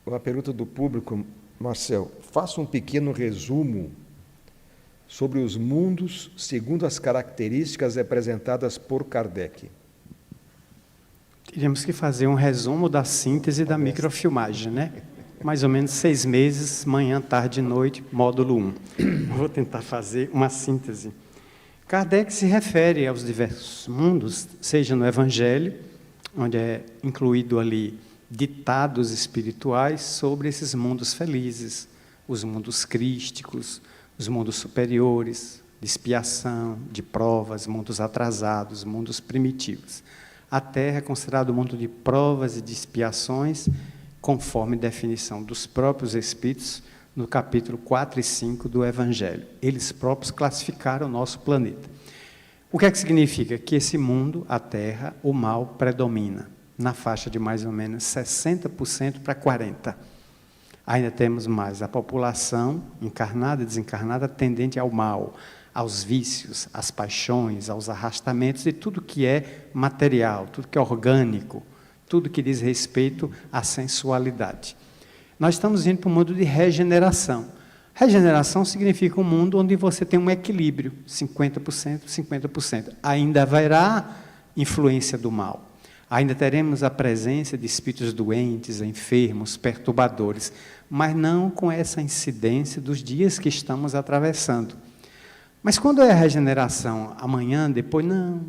Uma pergunta do público, Marcel. Faça um pequeno resumo sobre os mundos segundo as características representadas por Kardec. Teríamos que fazer um resumo da síntese da microfilmagem, né? Mais ou menos 6 meses, manhã, tarde e noite, módulo 1. Vou tentar fazer uma síntese. Kardec se refere aos diversos mundos, seja no Evangelho, onde é incluído ali ditados espirituais sobre esses mundos felizes, os mundos crísticos, os mundos superiores, de expiação, de provas, mundos atrasados, mundos primitivos. A Terra é considerada um mundo de provas e de expiações, conforme definição dos próprios Espíritos, no capítulo 4 e 5 do Evangelho. Eles próprios classificaram o nosso planeta. O que é que significa? Que esse mundo, a Terra, o mal predomina, na faixa de mais ou menos 60% para 40%. Ainda temos mais a população encarnada e desencarnada tendente ao mal, aos vícios, às paixões, aos arrastamentos e tudo que é material, tudo que é orgânico, tudo que diz respeito à sensualidade. Nós estamos indo para um mundo de regeneração. Regeneração significa um mundo onde você tem um equilíbrio, 50%, 50%. Ainda haverá influência do mal. Ainda teremos a presença de espíritos doentes, enfermos, perturbadores, mas não com essa incidência dos dias que estamos atravessando. Mas quando é a regeneração? Amanhã, depois? Não.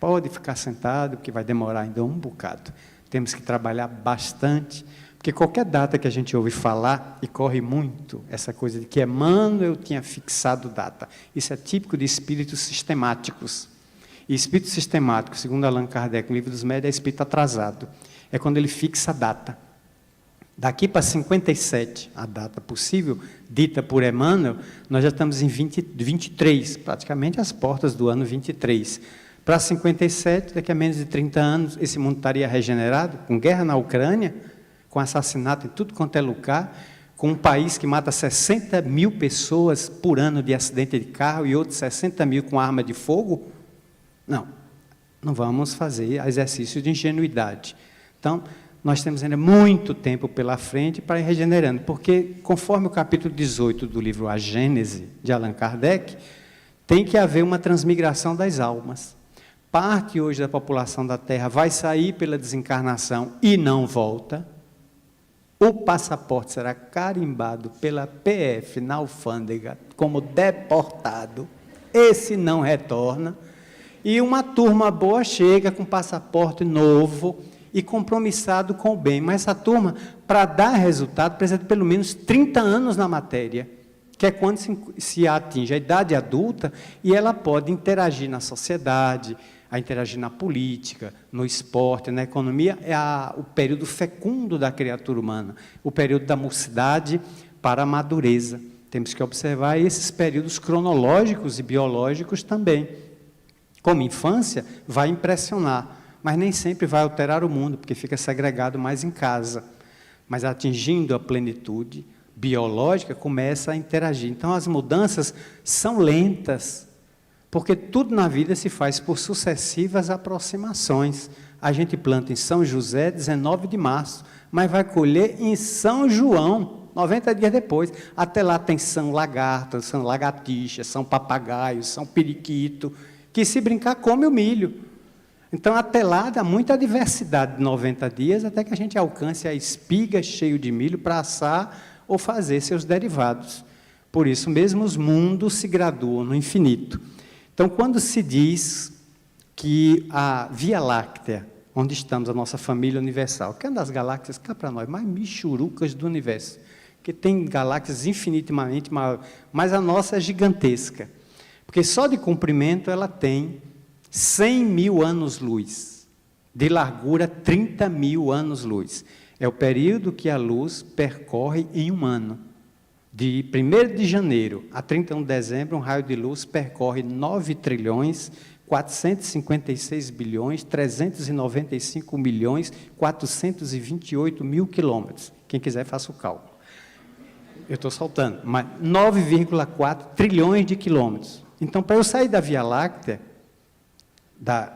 Pode ficar sentado, que vai demorar ainda um bocado. Temos que trabalhar bastante, porque qualquer data que a gente ouve falar, e corre muito essa coisa de que Emmanuel tinha fixado data. Isso é típico de espíritos sistemáticos. E espírito sistemático, segundo Allan Kardec, no Livro dos Médiuns, é espírito atrasado. É quando ele fixa a data. Daqui para 57, a data possível, dita por Emmanuel, nós já estamos em 23, praticamente às portas do ano 23. Para 57, daqui a menos de 30 anos, esse mundo estaria regenerado, com guerra na Ucrânia, com assassinato em tudo quanto é lugar, com um país que mata 60 mil pessoas por ano de acidente de carro e outros 60 mil com arma de fogo. Não vamos fazer exercício de ingenuidade. Então, nós temos ainda muito tempo pela frente para ir regenerando, porque, conforme o capítulo 18 do livro A Gênese, de Allan Kardec, tem que haver uma transmigração das almas. Parte hoje da população da Terra vai sair pela desencarnação e não volta. O passaporte será carimbado pela PF na alfândega como deportado. Esse não retorna. E uma turma boa chega com passaporte novo e compromissado com o bem. Mas essa turma, para dar resultado, precisa de pelo menos 30 anos na matéria, que é quando se atinge a idade adulta e ela pode interagir na sociedade, a interagir na política, no esporte, na economia. É o período fecundo da criatura humana, o período da mocidade para a madureza. Temos que observar esses períodos cronológicos e biológicos também. como infância, vai impressionar, mas nem sempre vai alterar o mundo, porque fica segregado mais em casa. Mas atingindo a plenitude biológica, começa a interagir. Então, as mudanças são lentas, porque tudo na vida se faz por sucessivas aproximações. A gente planta em São José, 19 de março, mas vai colher em São João, 90 dias depois. Até lá tem São Lagarto, São Lagartixa, São Papagaio, São Periquito, que se brincar come o milho. Então, até lá dá muita diversidade de 90 dias, até que a gente alcance a espiga cheia de milho para assar ou fazer seus derivados. Por isso mesmo, os mundos se graduam no infinito. Então, quando se diz que a Via Láctea, onde estamos, a nossa família universal, que é uma das galáxias, cá para nós, mais michurucas do universo, que tem galáxias infinitamente maiores, mas a nossa é gigantesca, porque só de comprimento ela tem 100 mil anos-luz, de largura 30 mil anos-luz. É o período que a luz percorre em um ano. De 1º de janeiro a 31 de dezembro, um raio de luz percorre 9 trilhões, 456 bilhões, 395 milhões, 428 mil quilômetros. Quem quiser, faça o cálculo. Eu estou soltando, mas 9,4 trilhões de quilômetros. Então, para eu sair da Via Láctea, da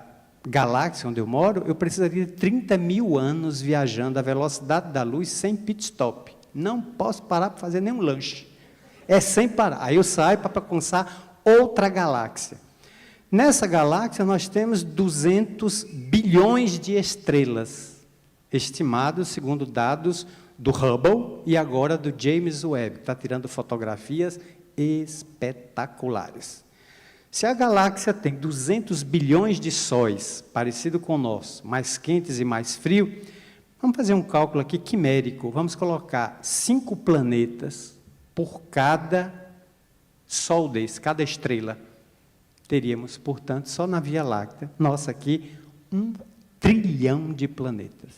galáxia onde eu moro, eu precisaria de 30 mil anos viajando à velocidade da luz sem pit stop. Não posso parar para fazer nenhum lanche. É sem parar. Aí eu saio para alcançar outra galáxia. Nessa galáxia nós temos 200 bilhões de estrelas, estimados segundo dados do Hubble e agora do James Webb, que está tirando fotografias espetaculares. Se a galáxia tem 200 bilhões de sóis, parecido com o nosso, mais quentes e mais frios, vamos fazer um cálculo aqui quimérico. Vamos colocar 5 planetas por cada sol desse, cada estrela. Teríamos, portanto, só na Via Láctea, nossa aqui, 1 trilhão de planetas.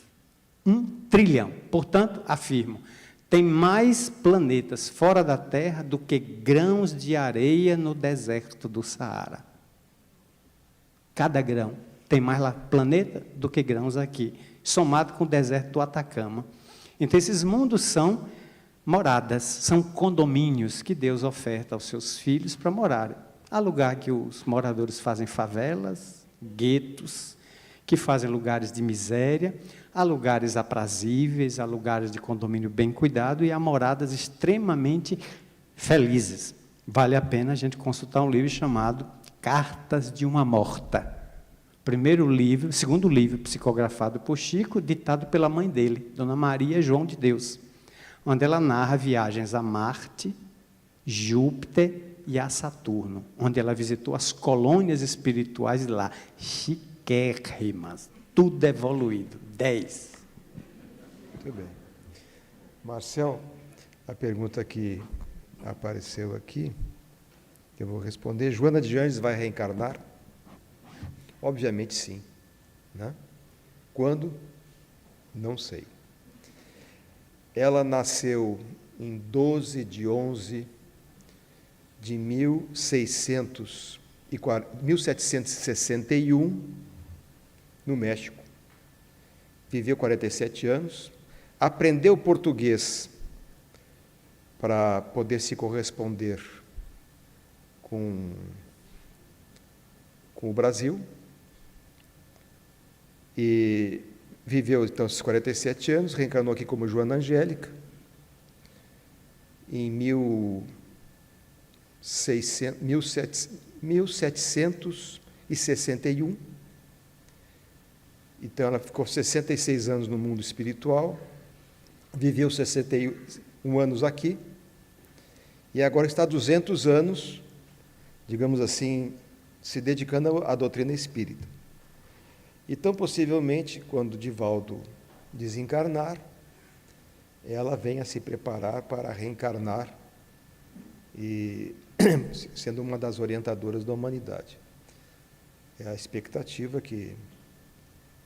1 trilhão. Portanto, afirmo, tem mais planetas fora da Terra do que grãos de areia no deserto do Saara. Cada grão tem mais lá planeta do que grãos aqui, somado com o deserto do Atacama. Então, esses mundos são moradas, são condomínios que Deus oferta aos seus filhos para morarem. Há lugar que os moradores fazem favelas, guetos, que fazem lugares de miséria, há lugares aprazíveis, há lugares de condomínio bem cuidado e há moradas extremamente felizes. Vale a pena a gente consultar um livro chamado Cartas de uma Morta. Segundo livro psicografado por Chico, ditado pela mãe dele, Dona Maria João de Deus, onde ela narra viagens a Marte, Júpiter e a Saturno, onde ela visitou as colônias espirituais lá, chiquérrimas, tudo evoluído, 10. Muito bem. Marcel, a pergunta que apareceu aqui, que eu vou responder, Joana de Anjos vai reencarnar? Obviamente sim. Né? Quando? Não sei. Ela nasceu em 12 de 11 de 1761, no México. Viveu 47 anos, aprendeu português para poder se corresponder com o Brasil, e viveu, então, esses 47 anos, reencarnou aqui como Joana Angélica, em 1761. Então, ela ficou 66 anos no mundo espiritual, viveu 61 anos aqui, e agora está há 200 anos, digamos assim, se dedicando à doutrina espírita. Então, possivelmente, quando Divaldo desencarnar, ela venha se preparar para reencarnar e sendo uma das orientadoras da humanidade. É a expectativa que,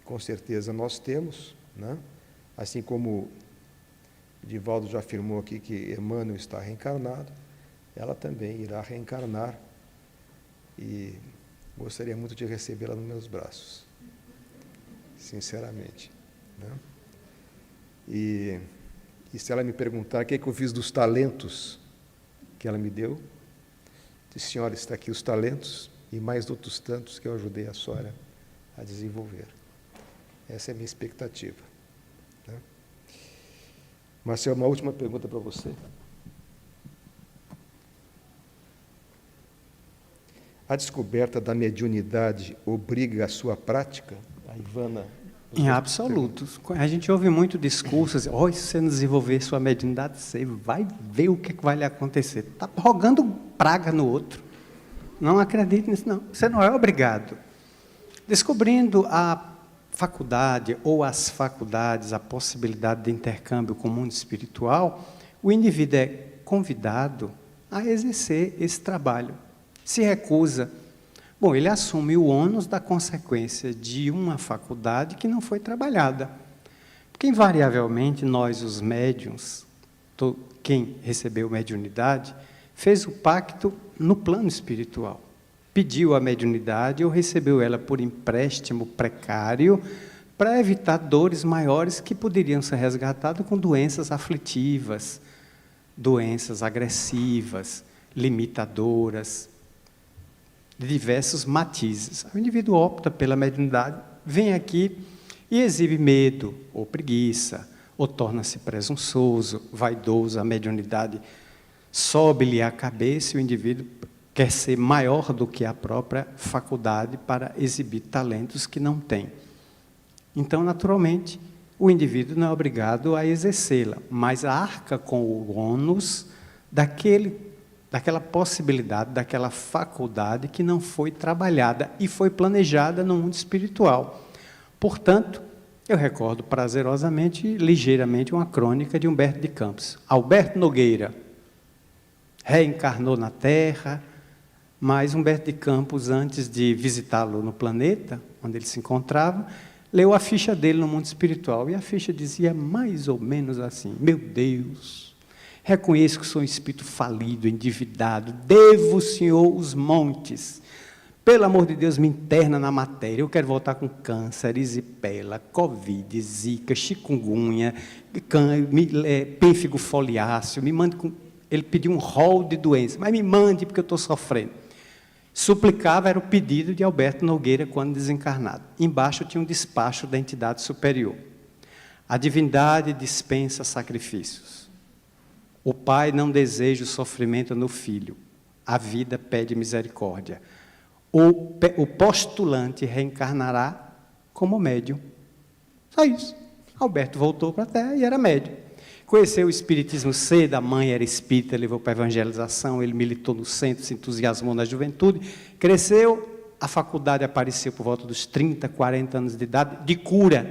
com certeza, nós temos, né? Assim como Divaldo já afirmou aqui que Emmanuel está reencarnado, ela também irá reencarnar e gostaria muito de recebê-la nos meus braços, sinceramente, né? E se ela me perguntar o que eu fiz dos talentos que ela me deu, disse: senhora, está aqui os talentos e mais outros tantos que eu ajudei a senhora a desenvolver. Essa é a minha expectativa, né? Marcelo, uma última pergunta para você. A descoberta da mediunidade obriga a sua prática? A Ivana... Em absoluto. A gente ouve muito discursos, se você não desenvolver sua mediunidade, você vai ver o que vai lhe acontecer. Está rogando praga no outro. Não acredite nisso, não. Você não é obrigado. Descobrindo a faculdade ou as faculdades, a possibilidade de intercâmbio com o mundo espiritual, o indivíduo é convidado a exercer esse trabalho. Se recusa, bom, ele assume o ônus da consequência de uma faculdade que não foi trabalhada. Porque, invariavelmente, nós, os médiuns, quem recebeu mediunidade, fez o pacto no plano espiritual. Pediu a mediunidade ou recebeu ela por empréstimo precário para evitar dores maiores que poderiam ser resgatadas com doenças aflitivas, doenças agressivas, limitadoras, de diversos matizes. O indivíduo opta pela mediunidade, vem aqui e exibe medo, ou preguiça, ou torna-se presunçoso, vaidoso, a mediunidade sobe-lhe a cabeça e o indivíduo quer ser maior do que a própria faculdade para exibir talentos que não tem. Então, naturalmente, o indivíduo não é obrigado a exercê-la, mas arca com o ônus daquela possibilidade, daquela faculdade que não foi trabalhada e foi planejada no mundo espiritual. Portanto, eu recordo prazerosamente, ligeiramente, uma crônica de Humberto de Campos. Alberto Nogueira reencarnou na Terra, mas Humberto de Campos, antes de visitá-lo no planeta, onde ele se encontrava, leu a ficha dele no mundo espiritual, e a ficha dizia mais ou menos assim: meu Deus, reconheço que sou um espírito falido, endividado, devo, Senhor, os montes. Pelo amor de Deus, me interna na matéria. Eu quero voltar com câncer, erisipela, covid, zika, chikungunya, pênfigo foliáceo. Me mande com... Ele pediu um rol de doenças, mas me mande porque eu estou sofrendo. Suplicava, era o pedido de Alberto Nogueira quando desencarnado. Embaixo tinha um despacho da entidade superior. A divindade dispensa sacrifícios. O pai não deseja o sofrimento no filho. A vida pede misericórdia. O postulante reencarnará como médium. Só isso. Alberto voltou para a Terra e era médium. Conheceu o espiritismo cedo, a mãe era espírita, levou para a evangelização, ele militou no centro, se entusiasmou na juventude, cresceu, a faculdade apareceu por volta dos 30, 40 anos de idade, de cura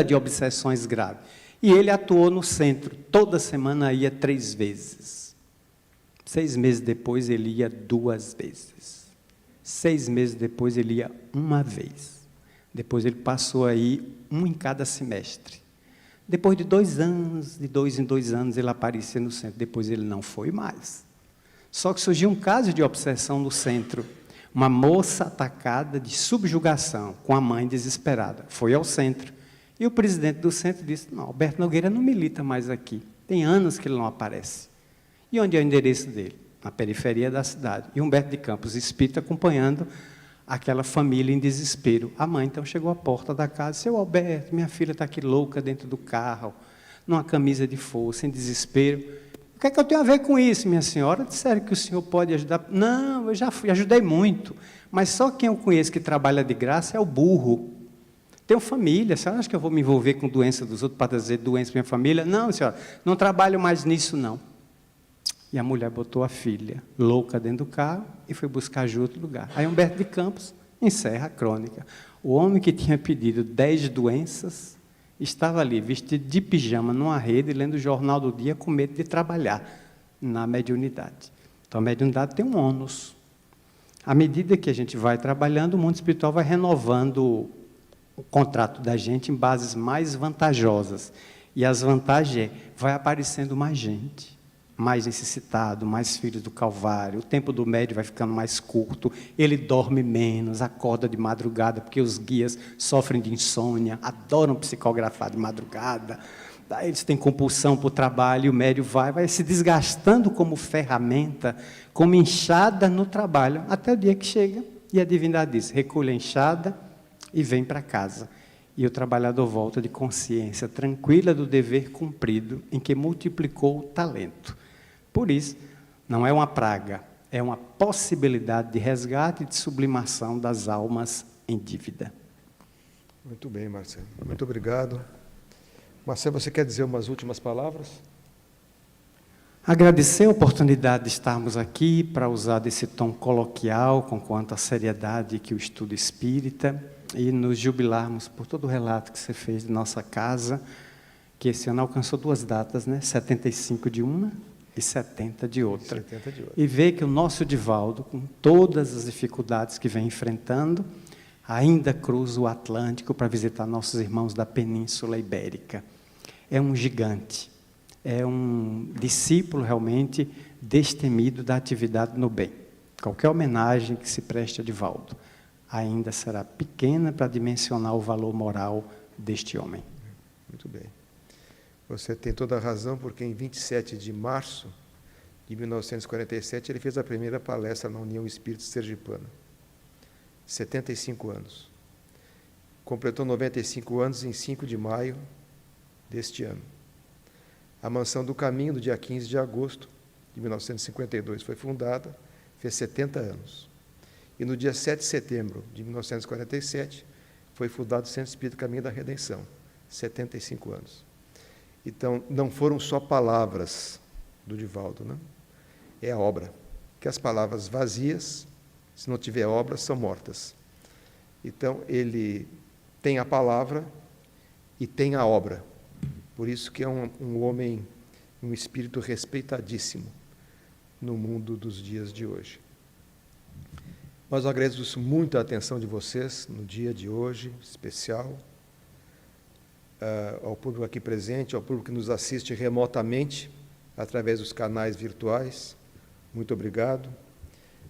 de obsessões graves. E ele atuou no centro, toda semana ia 3 vezes. 6 meses depois ele ia 2 vezes. 6 meses depois ele ia 1 vez. Depois ele passou a ir 1 em cada semestre. Depois de 2 anos, de 2 em 2 anos, ele aparecia no centro. Depois ele não foi mais. Só que surgiu um caso de obsessão no centro. Uma moça atacada de subjugação, com a mãe desesperada. Foi ao centro. E o presidente do centro disse: não, Alberto Nogueira não milita mais aqui. Tem anos que ele não aparece. E onde é o endereço dele? Na periferia da cidade. E Humberto de Campos, espírita, acompanhando aquela família em desespero. A mãe, então, chegou à porta da casa: seu Alberto, minha filha está aqui louca dentro do carro, numa camisa de força, em desespero. O que é que eu tenho a ver com isso, minha senhora? Disseram que o senhor pode ajudar. Não, eu já fui, ajudei muito, mas só quem eu conheço que trabalha de graça é o burro. Tenho família, a senhora acha que eu vou me envolver com doença dos outros para trazer doença para minha família? Não, senhora, não trabalho mais nisso, não. E a mulher botou a filha, louca, dentro do carro e foi buscar ajuda em outro lugar. Aí Humberto de Campos encerra a crônica. O homem que tinha pedido 10 doenças estava ali, vestido de pijama, numa rede, lendo o Jornal do Dia, com medo de trabalhar na mediunidade. Então, a mediunidade tem um ônus. À medida que a gente vai trabalhando, o mundo espiritual vai renovando o contrato da gente em bases mais vantajosas. E as vantagens vai aparecendo mais gente, mais necessitado, mais filhos do Calvário, o tempo do médio vai ficando mais curto, ele dorme menos, acorda de madrugada, porque os guias sofrem de insônia, adoram psicografar de madrugada, daí eles têm compulsão para o trabalho, e o médio vai se desgastando como ferramenta, como enxada no trabalho, até o dia que chega, e a divindade diz, recolhe a enxada e vem para casa. E o trabalhador volta de consciência tranquila do dever cumprido, em que multiplicou o talento. Por isso, não é uma praga, é uma possibilidade de resgate e de sublimação das almas em dívida. Muito bem, Marcelo. Muito obrigado. Marcelo, você quer dizer umas últimas palavras? Agradecer a oportunidade de estarmos aqui para usar desse tom coloquial, com quanta seriedade que o estudo espírita, e nos jubilarmos por todo o relato que você fez de nossa casa, que esse ano alcançou 2 datas, né? 75 de uma e 70 de outra. 70 de outra. E ver que o nosso Divaldo, com todas as dificuldades que vem enfrentando, ainda cruza o Atlântico para visitar nossos irmãos da Península Ibérica. É um gigante, é um discípulo realmente destemido da atividade no bem. Qualquer homenagem que se preste a Divaldo ainda será pequena para dimensionar o valor moral deste homem. Muito bem. Você tem toda a razão, porque em 27 de março de 1947 ele fez a primeira palestra na União Espírita Sergipana. 75 anos. Completou 95 anos em 5 de maio deste ano. A Mansão do Caminho, no dia 15 de agosto de 1952, foi fundada, fez 70 anos. E no dia 7 de setembro de 1947, foi fundado o Centro Espírita Caminho da Redenção, 75 anos. Então, não foram só palavras do Divaldo, né? É a obra. Que as palavras vazias, se não tiver obra, são mortas. Então, ele tem a palavra e tem a obra. Por isso que é um homem, um espírito respeitadíssimo no mundo dos dias de hoje. Mas eu agradeço muito a atenção de vocês no dia de hoje, especial, ao público aqui presente, ao público que nos assiste remotamente, através dos canais virtuais. Muito obrigado.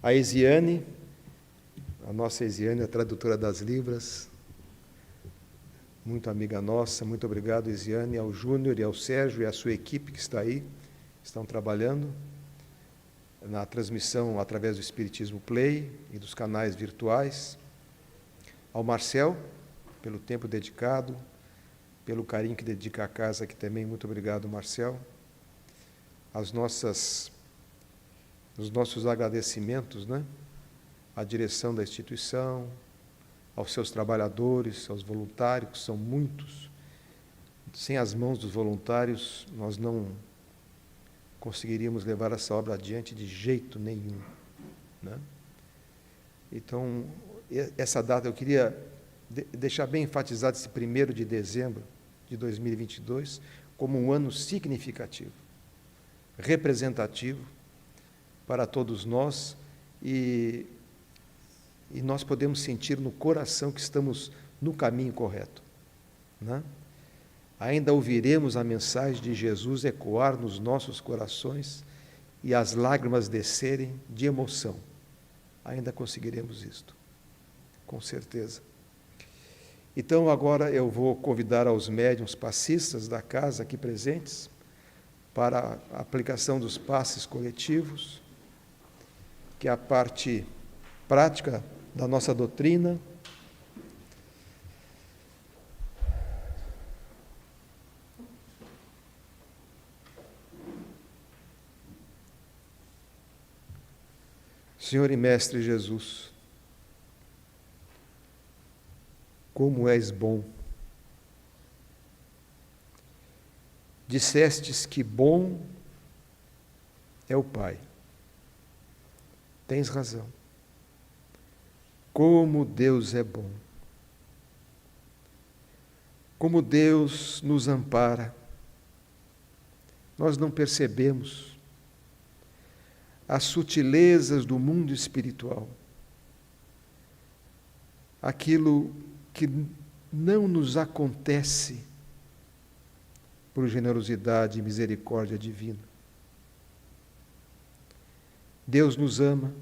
A Esiane, a nossa Esiane, a tradutora das Libras, muito amiga nossa, muito obrigado, Esiane, ao Júnior e ao Sérgio e à sua equipe que está aí, estão trabalhando na transmissão através do Espiritismo Play e dos canais virtuais. Ao Marcel, pelo tempo dedicado, pelo carinho que dedica à casa aqui também, muito obrigado, Marcel. Os nossos agradecimentos, né? À direção da instituição, aos seus trabalhadores, aos voluntários, que são muitos. Sem as mãos dos voluntários, nós não conseguiríamos levar essa obra adiante de jeito nenhum, né? Então, essa data eu queria deixar bem enfatizado esse 1º de dezembro de 2022 como um ano significativo, representativo para todos nós, e nós podemos sentir no coração que estamos no caminho correto, né? Ainda ouviremos a mensagem de Jesus ecoar nos nossos corações e as lágrimas descerem de emoção. Ainda conseguiremos isto, com certeza. Então, agora eu vou convidar aos médiuns passistas da casa aqui presentes para a aplicação dos passes coletivos, que é a parte prática da nossa doutrina. Senhor e Mestre Jesus, como és bom. Dissestes que bom é o Pai. Tens razão. Como Deus é bom. Como Deus nos ampara. Nós não percebemos as sutilezas do mundo espiritual. Aquilo que não nos acontece por generosidade e misericórdia divina. Deus nos ama,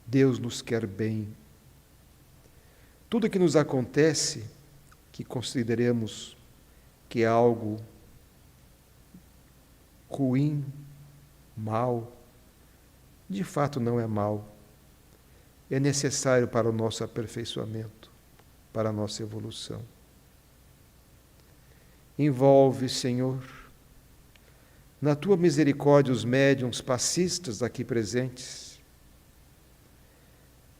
Deus nos quer bem. Tudo que nos acontece, que consideremos que é algo ruim, mal, de fato não é mal. É necessário para o nosso aperfeiçoamento, para a nossa evolução. Envolve, Senhor, na tua misericórdia os médiuns passistas aqui presentes,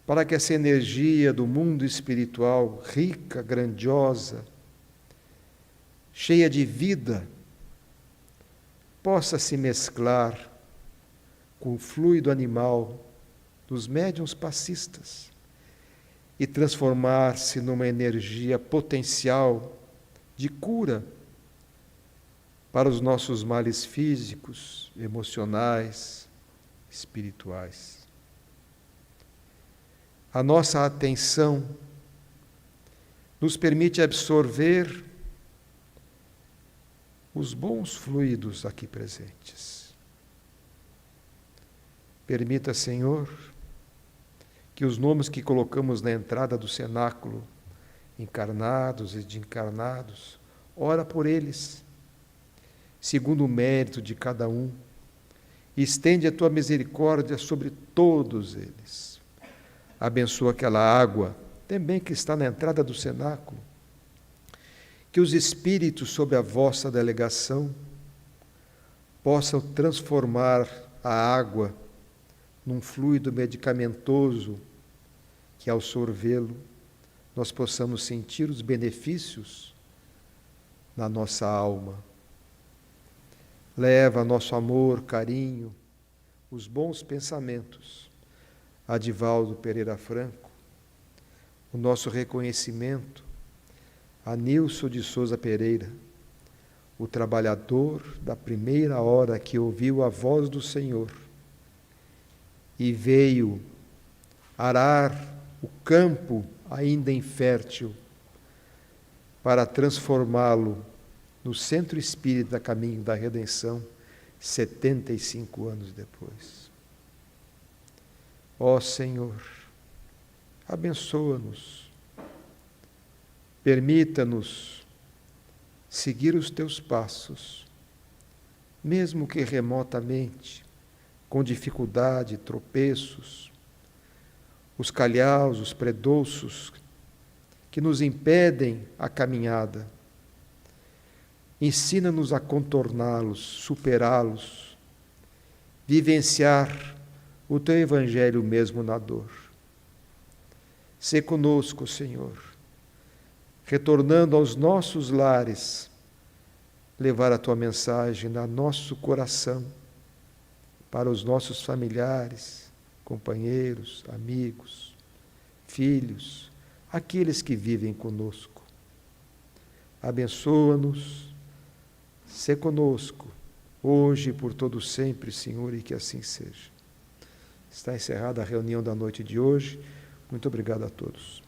para que essa energia do mundo espiritual, rica, grandiosa, cheia de vida, possa se mesclar com o fluido animal dos médiuns passistas e transformar-se numa energia potencial de cura para os nossos males físicos, emocionais, espirituais. A nossa atenção nos permite absorver os bons fluidos aqui presentes. Permita, Senhor, que os nomes que colocamos na entrada do cenáculo, encarnados e de encarnados, ora por eles, segundo o mérito de cada um, e estende a tua misericórdia sobre todos eles. Abençoa aquela água, também que está na entrada do cenáculo, que os espíritos sob a vossa delegação possam transformar a água num fluido medicamentoso, que ao sorvê-lo nós possamos sentir os benefícios na nossa alma. Leva nosso amor, carinho, os bons pensamentos a Divaldo Pereira Franco, o nosso reconhecimento a Nilson de Souza Pereira, o trabalhador da primeira hora que ouviu a voz do Senhor e veio arar o campo ainda infértil para transformá-lo no centro espírita caminho da redenção 75 anos depois. Ó Senhor, abençoa-nos, permita-nos seguir os teus passos, mesmo que remotamente, com dificuldade, tropeços, os calhaus, os predouços que nos impedem a caminhada. Ensina-nos a contorná-los, superá-los, vivenciar o teu evangelho mesmo na dor. Sê conosco, Senhor, retornando aos nossos lares, levar a tua mensagem no nosso coração, para os nossos familiares, companheiros, amigos, filhos, aqueles que vivem conosco. Abençoa-nos, sê conosco, hoje e por todo sempre, Senhor, e que assim seja. Está encerrada a reunião da noite de hoje. Muito obrigado a todos.